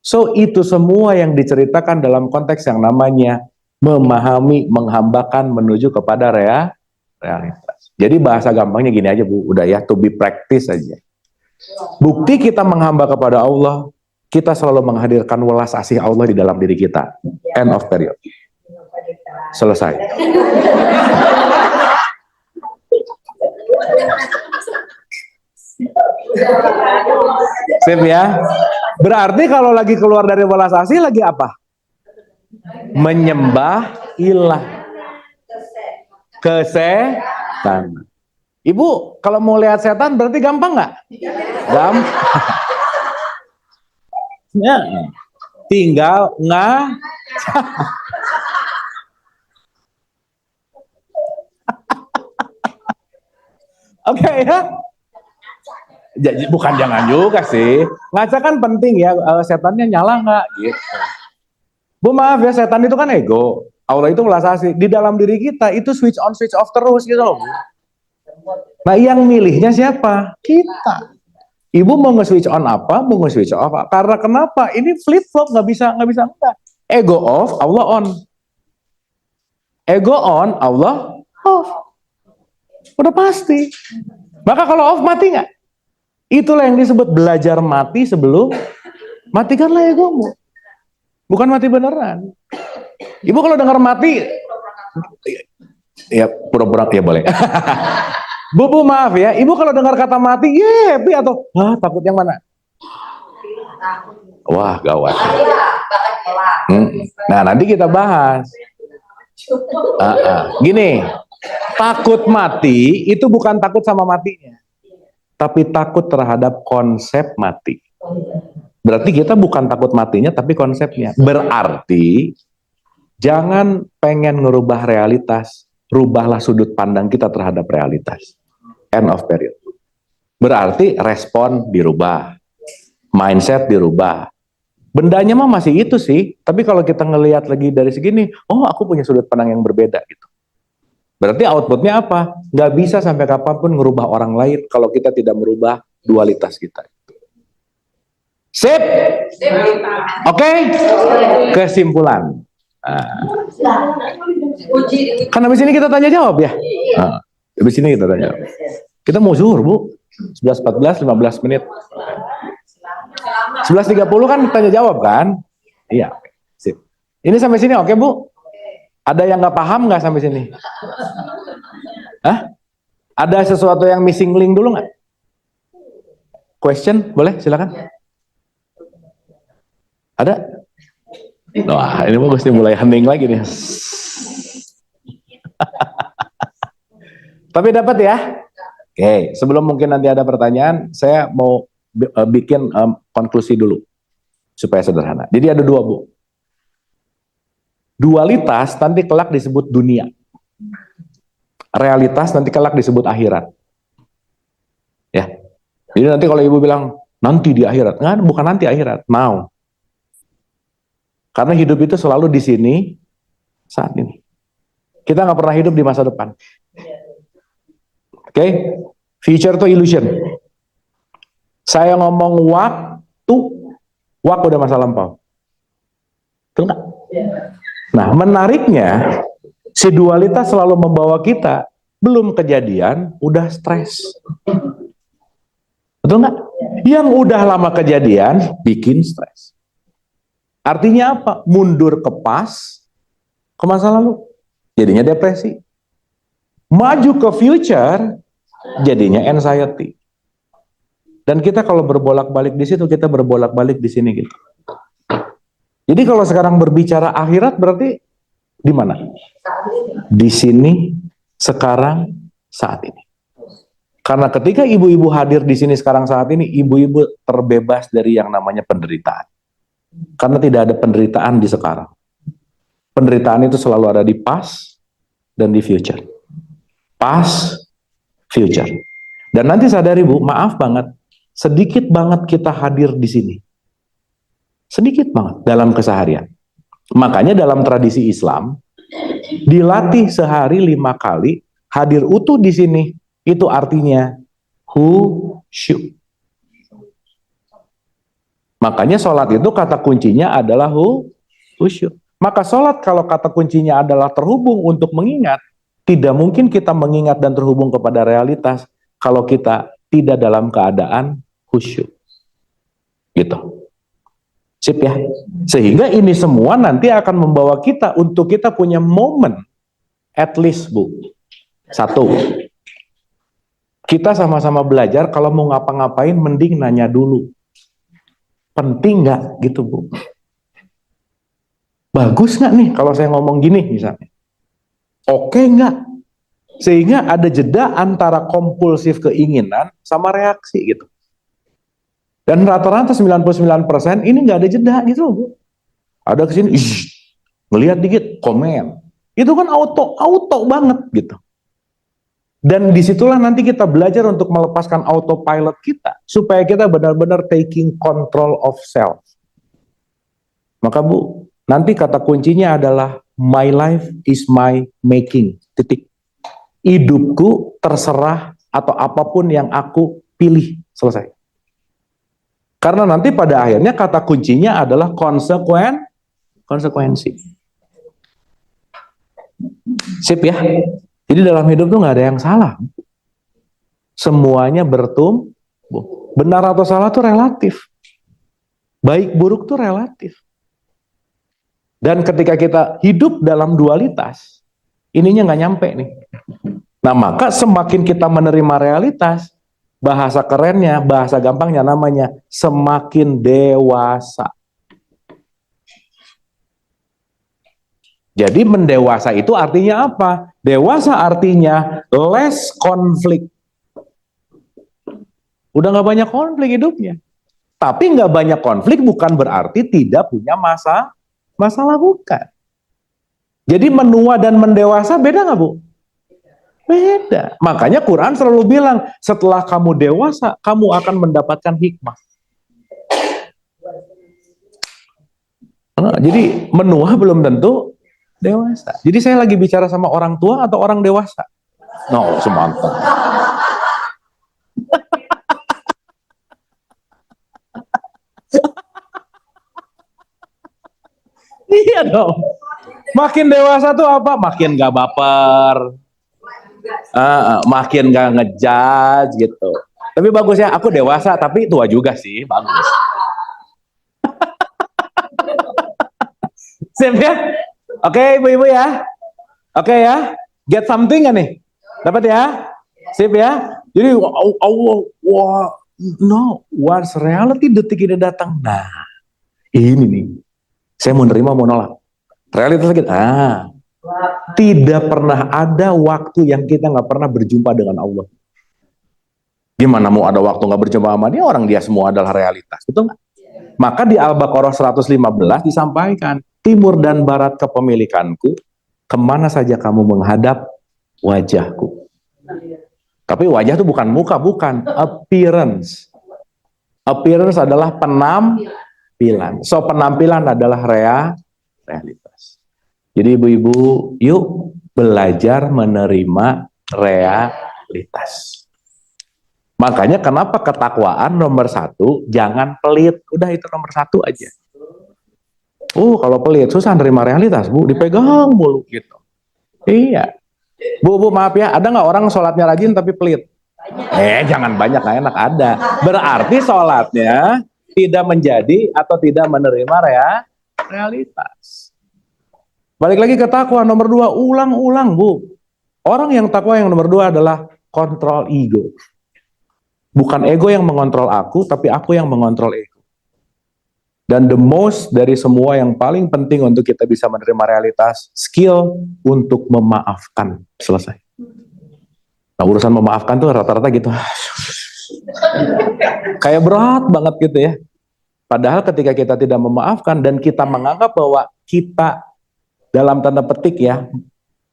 So itu semua yang diceritakan dalam konteks yang namanya memahami, menghambakan menuju kepada realitas. Jadi bahasa gampangnya gini aja Bu, udah ya, to be practice aja. Bukti kita menghamba kepada Allah, kita selalu menghadirkan welas asih Allah di dalam diri kita. End of period. Selesai. Sip ya. Berarti kalau lagi keluar dari welas asih lagi apa? Menyembah ilah. Kesetan. Ibu, kalau mau lihat setan berarti gampang nggak? Gampang. Ya. Tinggal Oke ya. Jadi bukan jangan juga sih. Ngaca kan penting ya, setannya nyala nggak gitu. Bu maaf ya, setan itu kan ego. Allah itu welas asih. Di dalam diri kita itu switch on switch off terus gitu loh Bu. Nah, yang milihnya siapa? Kita. Ibu mau nge-switch on apa? Mau nge-switch off apa? Karena kenapa? Ini flip-flop, nggak bisa enggak. Ego off, Allah on. Ego on, Allah off. Udah pasti. Maka kalau off, mati nggak? Itulah yang disebut belajar mati sebelum matikanlah egomu. Bukan mati beneran. Ibu kalau dengar mati, ya pura-pura ya boleh. Bu, maaf ya, ibu kalau dengar kata mati, happy atau takut yang mana? Wah, gawat. Nah, nanti kita bahas. Gini, takut mati itu bukan takut sama matinya, tapi takut terhadap konsep mati. Berarti kita bukan takut matinya, tapi konsepnya. Berarti jangan pengen ngerubah realitas, rubahlah sudut pandang kita terhadap realitas. End of period. Berarti respon dirubah, mindset dirubah. Bendanya mah masih itu sih, tapi kalau kita ngelihat lagi dari segini, oh aku punya sudut pandang yang berbeda gitu. Berarti outputnya apa? Nggak bisa sampai kapanpun ngerubah orang lain kalau kita tidak merubah dualitas kita. Sip? Oke? Kesimpulan. Kan habis ini kita tanya jawab ya? Habis ini kita tanya jawab. Kita mau zuhur, Bu. 11.14, 15 menit. 11.30 kan tanya jawab kan? Iya. Sip. Ini sampai sini oke, Bu? Ada yang nggak paham nggak sampai sini? Hah? Ada sesuatu yang missing link dulu nggak? Question? Boleh? Silakan. Ada? Wah, ini bagus nih, mulai hening lagi nih. Tapi dapat ya? Oke, sebelum mungkin nanti ada pertanyaan, saya mau bikin konklusi dulu supaya sederhana. Jadi ada dua, Bu. Dualitas nanti kelak disebut dunia. Realitas nanti kelak disebut akhirat. Ya. Jadi nanti kalau ibu bilang nanti di akhirat, nggak, bukan nanti akhirat, now. Karena hidup itu selalu di sini saat ini. Kita nggak pernah hidup di masa depan. Oke, future itu illusion. Saya ngomong waktu udah masa lampau. Betul nggak? Nah, menariknya, si dualitas selalu membawa kita, belum kejadian, udah stres. Betul nggak? Yang udah lama kejadian, bikin stres. Artinya apa? Mundur ke ke masa lalu, jadinya depresi. Maju ke future, jadinya anxiety. Dan kita kalau berbolak-balik di situ, kita berbolak-balik di sini gitu. Jadi kalau sekarang berbicara akhirat berarti di mana? Di sini, sekarang, saat ini. Karena ketika ibu-ibu hadir di sini sekarang saat ini, ibu-ibu terbebas dari yang namanya penderitaan. Karena tidak ada penderitaan di sekarang. Penderitaan itu selalu ada di past dan di future. Past, future. Dan nanti sadari, Bu, maaf banget, sedikit banget kita hadir di sini. Sedikit banget dalam keseharian. Makanya dalam tradisi Islam, dilatih sehari 5 kali, hadir utuh di sini, itu artinya khusyuk. Makanya sholat itu kata kuncinya adalah khusyuk. Maka sholat kalau kata kuncinya adalah terhubung untuk mengingat, tidak mungkin kita mengingat dan terhubung kepada realitas kalau kita tidak dalam keadaan khusyuk. Gitu. Sip ya. Sehingga ini semua nanti akan membawa kita untuk kita punya momen, at least, Bu. 1. Kita sama-sama belajar kalau mau ngapa-ngapain mending nanya dulu. Penting nggak gitu, Bu? Bagus nggak nih kalau saya ngomong gini misalnya? Oke nggak? Sehingga ada jeda antara kompulsif keinginan sama reaksi gitu. Dan rata-rata 99% ini nggak ada jeda gitu, Bu. Ada kesini, ngelihat dikit, komen. Itu kan auto banget gitu. Dan disitulah nanti kita belajar untuk melepaskan autopilot kita, supaya kita benar-benar taking control of self. Maka, Bu, nanti kata kuncinya adalah my life is my making. Titik. Hidupku terserah atau apapun yang aku pilih. Selesai. Karena nanti pada akhirnya kata kuncinya adalah konsekuensi. Sip ya. Jadi dalam hidup tuh nggak ada yang salah. Semuanya bertumbuh. Benar atau salah tuh relatif. Baik buruk tuh relatif. Dan ketika kita hidup dalam dualitas, ininya nggak nyampe nih. Nah maka semakin kita menerima realitas, bahasa kerennya, bahasa gampangnya namanya semakin dewasa. Jadi mendewasa itu artinya apa? Dewasa artinya less konflik. Udah nggak banyak konflik hidupnya. Tapi nggak banyak konflik bukan berarti tidak punya masalah bukan. Jadi menua dan mendewasa beda nggak Bu? Beda. Makanya Quran selalu bilang, setelah kamu dewasa, kamu akan mendapatkan hikmah. Nah, jadi menua belum tentu dewasa. Jadi saya lagi bicara sama orang tua atau orang dewasa? No, semantap. Iya dong. Makin dewasa tuh apa? Makin gak baper. Makin gak ngejudge gitu. Tapi bagus ya, aku dewasa tapi tua juga sih, bagus. Sip ya? Oke ibu-ibu ya? Oke ya? Get something gak nih? Dapat ya? Sip ya? Jadi Allah, wah, no, once reality detik ini datang, nah ini nih, saya mau nerima mau nolak. Realitas kita, tidak pernah ada waktu yang kita nggak pernah berjumpa dengan Allah. Gimana mau ada waktu nggak berjumpa sama dia? Orang dia semua adalah realitas, betul nggak? Maka di Al-Baqarah 115 disampaikan, timur dan barat kepemilikanku, kemana saja kamu menghadap wajahku. Tapi wajah itu bukan muka, bukan appearance. Appearance adalah penampilan. So penampilan adalah realitas. Jadi ibu-ibu, yuk belajar menerima realitas. Makanya kenapa ketakwaan nomor 1, jangan pelit. Udah itu nomor 1 aja. Kalau pelit susah nerima realitas, Bu, dipegang mulu gitu. Iya. Bu, maaf ya, ada nggak orang sholatnya rajin tapi pelit? Jangan banyak, nggak enak, ada. Berarti sholatnya tidak menjadi atau tidak menerima realitas. Balik lagi ke takwa nomor 2, ulang-ulang Bu. Orang yang takwa yang nomor 2 adalah kontrol ego. Bukan ego yang mengontrol aku, tapi aku yang mengontrol ego. Dan the most dari semua yang paling penting untuk kita bisa menerima realitas, skill untuk memaafkan. Selesai. Nah urusan memaafkan tuh rata-rata gitu. Kayak berat banget gitu ya. Padahal ketika kita tidak memaafkan dan kita menganggap bahwa kita dalam tanda petik ya,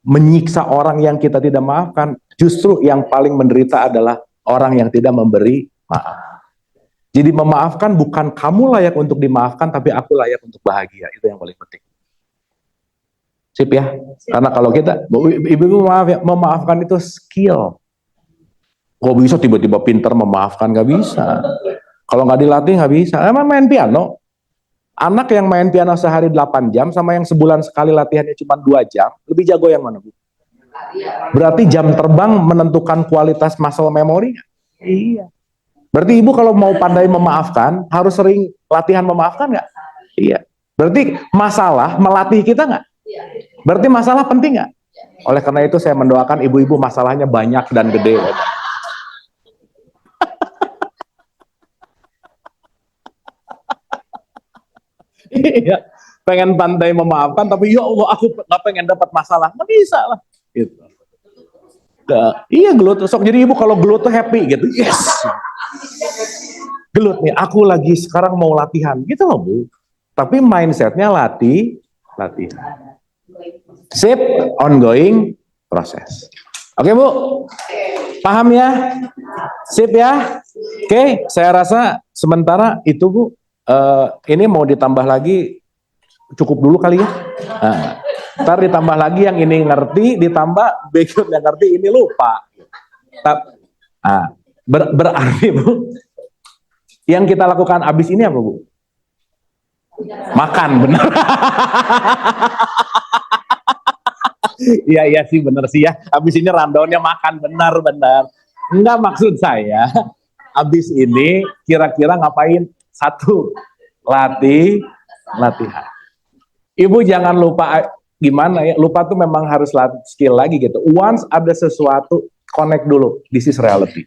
menyiksa orang yang kita tidak maafkan, justru yang paling menderita adalah orang yang tidak memberi maaf. Jadi memaafkan bukan kamu layak untuk dimaafkan, tapi aku layak untuk bahagia. Itu yang paling penting. Sip ya? Karena kalau kita, ibu-ibu maaf ya, memaafkan itu skill. Kok bisa tiba-tiba pinter memaafkan? Gak bisa. Kalau nggak dilatih nggak bisa. Emang main piano? Anak yang main piano sehari 8 jam sama yang sebulan sekali latihannya cuma 2 jam, lebih jago yang mana, Bu? Berarti jam terbang menentukan kualitas muscle memory? Iya. Berarti ibu kalau mau pandai memaafkan, harus sering latihan memaafkan nggak? Iya. Berarti masalah melatih kita nggak? Berarti masalah penting nggak? Oleh karena itu saya mendoakan ibu-ibu masalahnya banyak dan gede. Iya. Pengen pandai memaafkan, tapi ya Allah aku nggak pengen dapat masalah. Nggak bisa lah. Gitu. Iya gelut. Sok jadi ibu kalau gelut tuh happy gitu. Yes. Gelut nih, aku lagi sekarang mau latihan, gitu loh Bu. Tapi mindsetnya latihan. Sip, ongoing proses. Oke Bu, paham ya? Sip ya? Oke, saya rasa sementara itu Bu. Ini mau ditambah lagi, cukup dulu kali ya. Ntar ditambah lagi yang ini ngerti, ditambah berikutnya ngerti, ini lupa. Berarti Bu, yang kita lakukan abis ini apa Bu? Makan, benar. Iya sih, benar sih ya. Abis ini rundownnya makan, benar. Enggak, maksud saya, abis ini kira-kira ngapain? Satu, latihan. Ibu jangan lupa, gimana ya, lupa tuh memang harus skill lagi gitu. Once ada sesuatu, connect dulu, this is reality.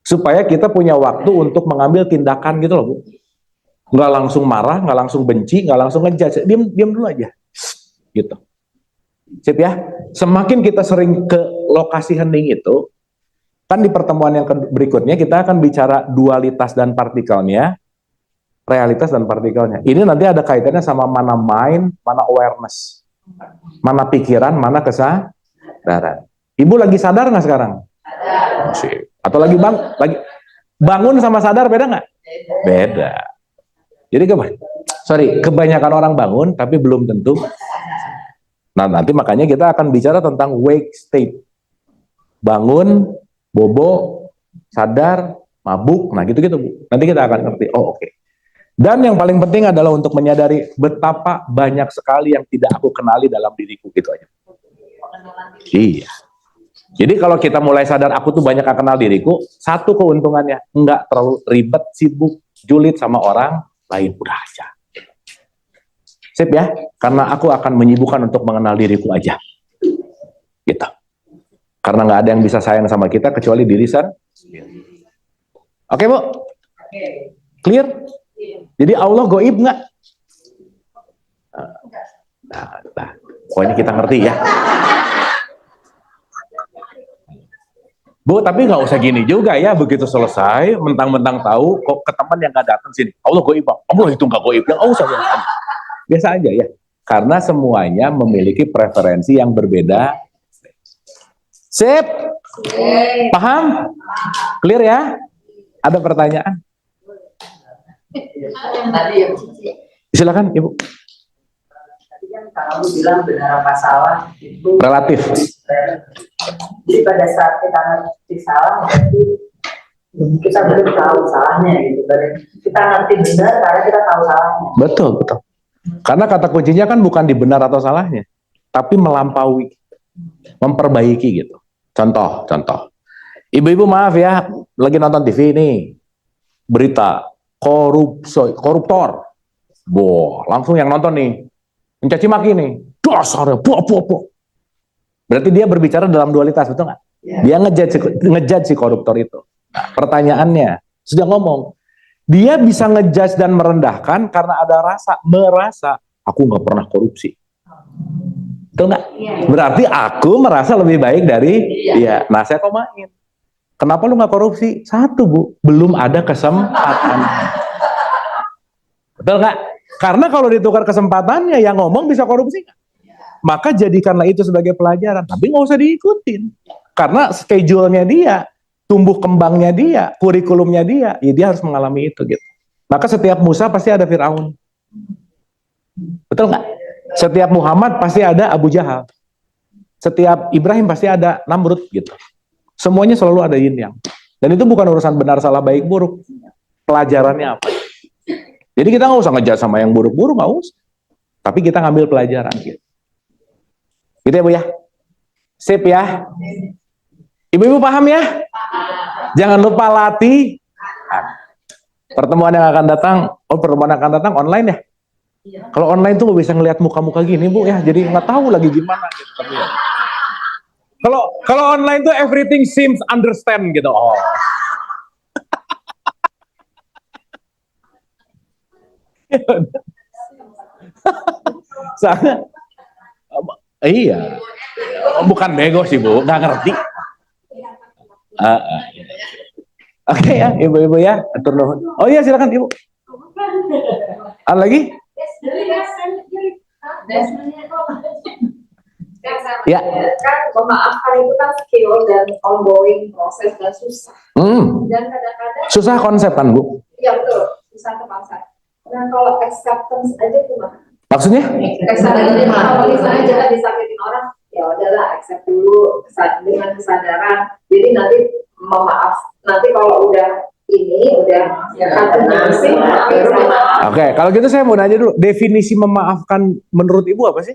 Supaya kita punya waktu untuk mengambil tindakan gitu loh Bu. Nggak langsung marah, nggak langsung benci, nggak langsung ngejudge, diam dulu aja. Gitu. Sip ya, semakin kita sering ke lokasi hening itu, kan di pertemuan yang berikutnya kita akan bicara dualitas dan partikelnya, realitas dan partikelnya. Ini nanti ada kaitannya sama mana mind, mana awareness, mana pikiran, mana kesadaran. Ibu lagi sadar nggak sekarang? Sip. Atau lagi bangun sama sadar beda nggak? Beda. Jadi kebanyakan orang bangun tapi belum tentu. Nah, nanti makanya kita akan bicara tentang wake state. Bangun, bobo, sadar, mabuk, nah gitu-gitu Bu. Nanti kita akan ngerti, oh oke. Dan yang paling penting adalah untuk menyadari betapa banyak sekali yang tidak aku kenali dalam diriku, gitu aja. Iya. Jadi kalau kita mulai sadar aku tuh banyak yang kenal diriku, satu keuntungannya, enggak terlalu ribet, sibuk, julid sama orang lain, udah aja. Sip ya, karena aku akan menyibukkan untuk mengenal diriku aja. Gitu. Karena nggak ada yang bisa sayang sama kita kecuali diri sendiri. Oke Bu? Clear? Jadi Allah goib nggak? Nah. Oh ini kita ngerti ya. Bu, tapi nggak usah gini juga ya, begitu selesai, mentang-mentang tahu, kok ke teman yang nggak datang sini, Allah goib, Allah itu nggak goib, yang usah biasa aja ya, karena semuanya memiliki preferensi yang berbeda. Sip? Paham? Clear ya? Ada pertanyaan? Silakan Ibu. Tadi kan kamu bilang benar apa salah itu Relatif. Jadi pada saat kita ngerti salah, berarti kita belum tahu salahnya gitu. Kita ngerti benar karena kita tahu salahnya. Betul. Karena kata kuncinya kan bukan di benar atau salahnya, tapi melampaui, memperbaiki gitu. Contoh. Ibu-ibu maaf ya, lagi nonton TV nih, berita koruptor. Langsung yang nonton nih, mencaci maki nih, dasarnya, Berarti dia berbicara dalam dualitas, betul nggak? Dia ngejudge si koruptor itu. Nah, pertanyaannya, sudah ngomong, dia bisa ngejudge dan merendahkan karena ada merasa, aku nggak pernah korupsi. Betul nggak? Berarti aku merasa lebih baik dari dia. Nah, saya komain. Kenapa lu nggak korupsi? Satu Bu, belum ada kesempatan. Betul nggak? Karena kalau ditukar kesempatannya, yang ngomong bisa korupsi nggak? Maka jadikanlah itu sebagai pelajaran, tapi nggak usah diikutin. Karena schedule-nya dia, tumbuh kembangnya dia, kurikulumnya dia, ya dia harus mengalami itu gitu. Maka setiap Musa pasti ada Firaun. Betul nggak? Setiap Muhammad pasti ada Abu Jahal. Setiap Ibrahim pasti ada Namrud gitu. Semuanya selalu ada yin yang. Dan itu bukan urusan benar salah baik buruk. Pelajarannya apa? Jadi kita nggak usah ngejudge sama yang buruk-buruk, nggak usah. Tapi kita ngambil pelajaran gitu. Gitu ya Bu ya? Sip ya? Ibu-ibu paham ya? Jangan lupa latih. Pertemuan yang akan datang online ya? Kalau online tuh bisa ngelihat muka-muka gini Bu ya, jadi nggak tahu lagi gimana gitu. Tapi ya. Kalau online tuh everything seems understand gitu. Oh. Soalnya, iya, bukan bego sih Bu, nggak ngerti. Oke ya, ibu-ibu ya, atur nuhun. Oh iya silakan Ibu. Ada lagi? Ya. Kan memaafkan itu kan skill dan ongoing proses dan susah. Dan kadang-kadang Susah konsep kan Bu? Iya betul, susah kepaksa. Nah kalau acceptance aja gimana? Maksudnya? Acceptance aja kalau misalnya jangan disakitin orang, ya udahlah accept dulu dengan kesadaran. Jadi nanti memaaf. Nanti kalau udah konfirmasi, baru memaaf. Oke, kalau gitu saya mau nanya dulu, definisi memaafkan menurut Ibu apa sih?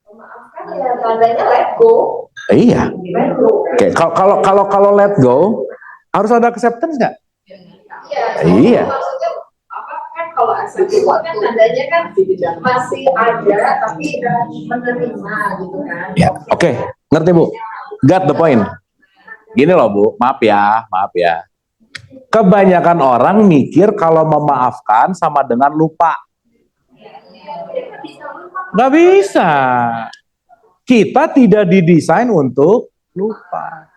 Memaafkan ya tandanya let go. Iya. Let go. Oke, kalau let go harus ada acceptance nggak? Iya. Maksudnya apa kan kalau acceptance kan tandanya kan masih ada tapi menerima gitu kan. Ya, oke, ngerti Bu. Got the point. Gini loh Bu, maaf ya. Kebanyakan orang mikir kalau memaafkan sama dengan lupa. Nggak bisa. Kita tidak didesain untuk lupa.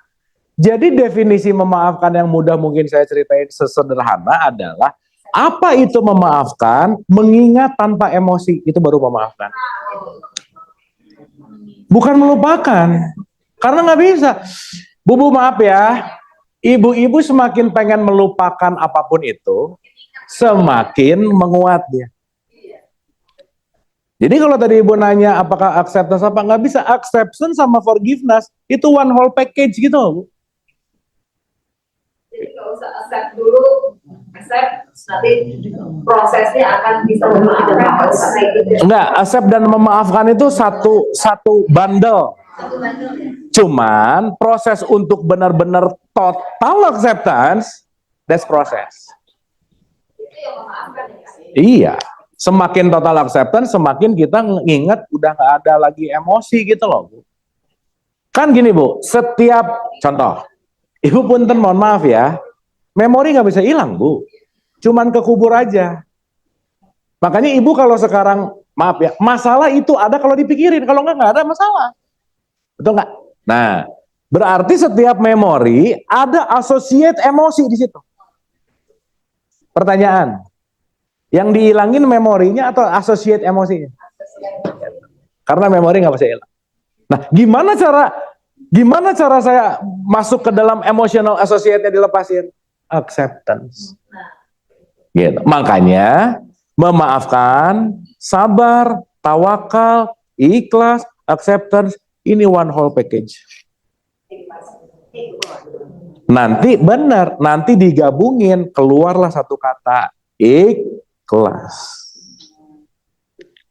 Jadi definisi memaafkan yang mudah mungkin saya ceritain sesederhana adalah apa itu memaafkan, mengingat tanpa emosi, itu baru memaafkan. Bukan melupakan. Karena nggak bisa. Bu, maaf ya, ibu-ibu semakin pengen melupakan apapun itu, semakin menguat dia. Jadi kalau tadi ibu nanya apakah acceptance apa, nggak bisa. Acceptance sama forgiveness itu one whole package gitu, Bu. Jadi nggak usah accept dulu, accept nanti prosesnya akan bisa memaafkan. Enggak, accept dan memaafkan itu satu bundle. Cuman proses untuk benar-benar total acceptance, that's proses. Itu yang memaafkan ya. Iya, semakin total acceptance, semakin kita nginget udah nggak ada lagi emosi gitu loh, Bu. Kan gini Bu, setiap contoh, Ibu punten mohon maaf ya, memori nggak bisa hilang Bu, cuman kekubur aja. Makanya Ibu kalau sekarang, maaf ya, masalah itu ada kalau dipikirin, kalau nggak ada masalah. Betul nggak? Nah, berarti setiap memori ada associate emosi di situ. Pertanyaan, yang dihilangin memorinya atau associate emosinya? Karena memori nggak bisa hilang. Nah, gimana cara saya masuk ke dalam emotional associate-nya dilepasin? Acceptance. Gitu. Makanya memaafkan, sabar, tawakal, ikhlas, acceptance, ini one whole package. Nanti digabungin, keluarlah satu kata, ikhlas.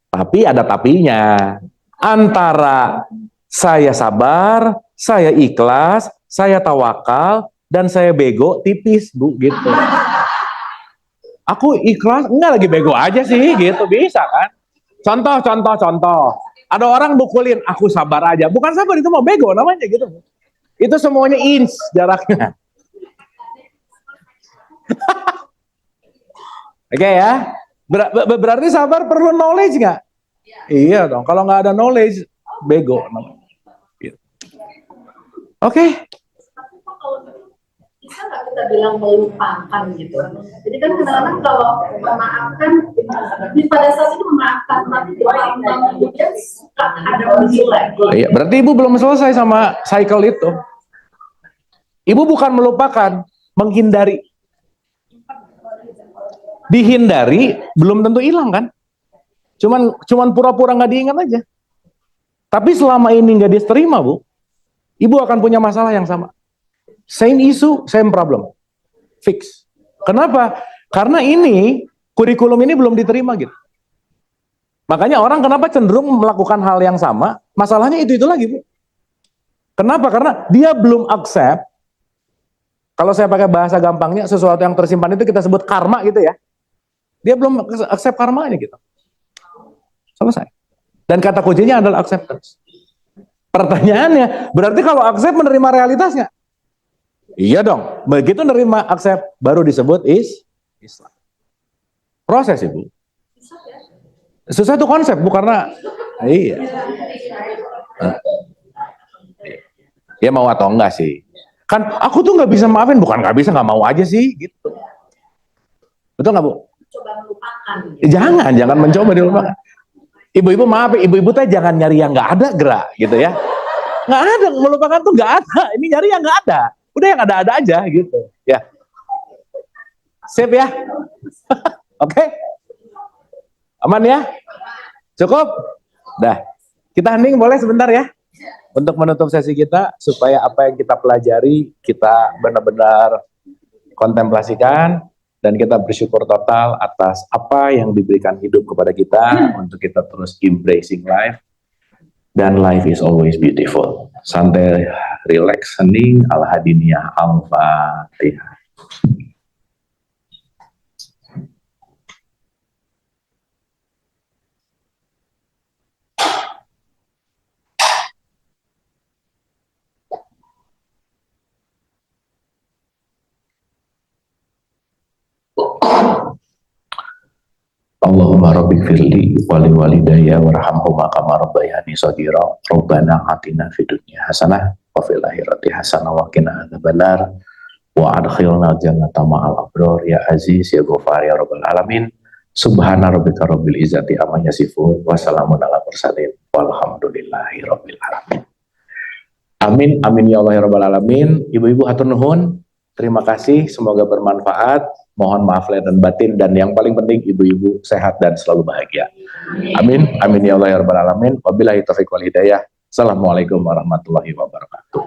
Tapi ada tapinya. Antara saya sabar, saya ikhlas, saya tawakal, dan saya bego tipis, Bu, gitu. Aku ikhlas, enggak lagi bego aja sih, gitu, bisa kan? Contoh. Ada orang bukulin, aku sabar aja. Bukan sabar, itu mau bego namanya gitu. Itu semuanya inch jaraknya. Oke ya. Berarti sabar perlu knowledge nggak? Iya dong. Kalau nggak ada knowledge, bego namanya. Gitu. Oke. Bisa nggak kita bilang melupakan gitu? Jadi kan kadang-kadang kalau memaafkan, pada saat itu memaafkan, tapi kemudian suka ada menilai. Iya, berarti Ibu belum selesai sama cycle itu. Ibu bukan melupakan, menghindari. Dihindari belum tentu hilang kan? Cuman pura-pura nggak diingat aja. Tapi selama ini nggak diterima, Bu, Ibu akan punya masalah yang sama. Same issue, same problem. Fix. Kenapa? Karena kurikulum ini belum diterima gitu. Makanya orang kenapa cenderung melakukan hal yang sama, masalahnya itu lagi, Bu. Kenapa? Karena dia belum accept. Kalau saya pakai bahasa gampangnya, sesuatu yang tersimpan itu kita sebut karma gitu ya. Dia belum accept karmanya gitu. Selesai. Dan kata kuncinya adalah acceptance. Pertanyaannya, berarti kalau accept menerima realitasnya? Iya dong. Begitu menerima accept, baru disebut Islam. Proses, Ibu. Susah itu konsep, Bu, karena iya. Ya mau atau enggak sih? Kan aku tuh nggak bisa maafin, bukan nggak bisa, nggak mau aja sih, gitu. Betul nggak, Bu? Coba melupakan. Jangan mencoba dilupakan. Ibu-ibu maaf, ibu-ibu teh jangan nyari yang nggak ada, gerak, gitu ya. Nggak ada, melupakan tuh nggak ada. Ini nyari yang nggak ada. Udah yang ada-ada aja, gitu. Ya. Sip ya? Oke? Aman ya? Cukup? Dah. Kita hening boleh sebentar ya? untuk menutup sesi kita, supaya apa yang kita pelajari, kita benar-benar kontemplasikan, dan kita bersyukur total atas apa yang diberikan hidup kepada kita, untuk kita terus embracing life, dan life is always beautiful. Santai, relax, hening, al-hadiniyah, al-fatihah. Allahumma rabbik firli wali walidayya warhamhuma kama rabbayani shaghira. Rabbana atina fid dunya hasanah wa fil akhirati hasanah wa qina adzabannar wa adkhilna jannata ma'al abrar ya aziz ya ghafar ya rabbal alamin. Subhana rabbika rabbil izzati amma yasifun wa salamun ala mursalin walhamdulillahi rabbil alamin. Amin amin ya Allah ya rabbal alamin. Ibu-ibu hatur nuhun. Terima kasih, semoga bermanfaat. Mohon maaf lahir dan batin, dan yang paling penting ibu-ibu sehat dan selalu bahagia. Amin. Amin ya Allah ya rabbal alamin. Wabillahi taufiq wal hidayah. Assalamualaikum warahmatullahi wabarakatuh.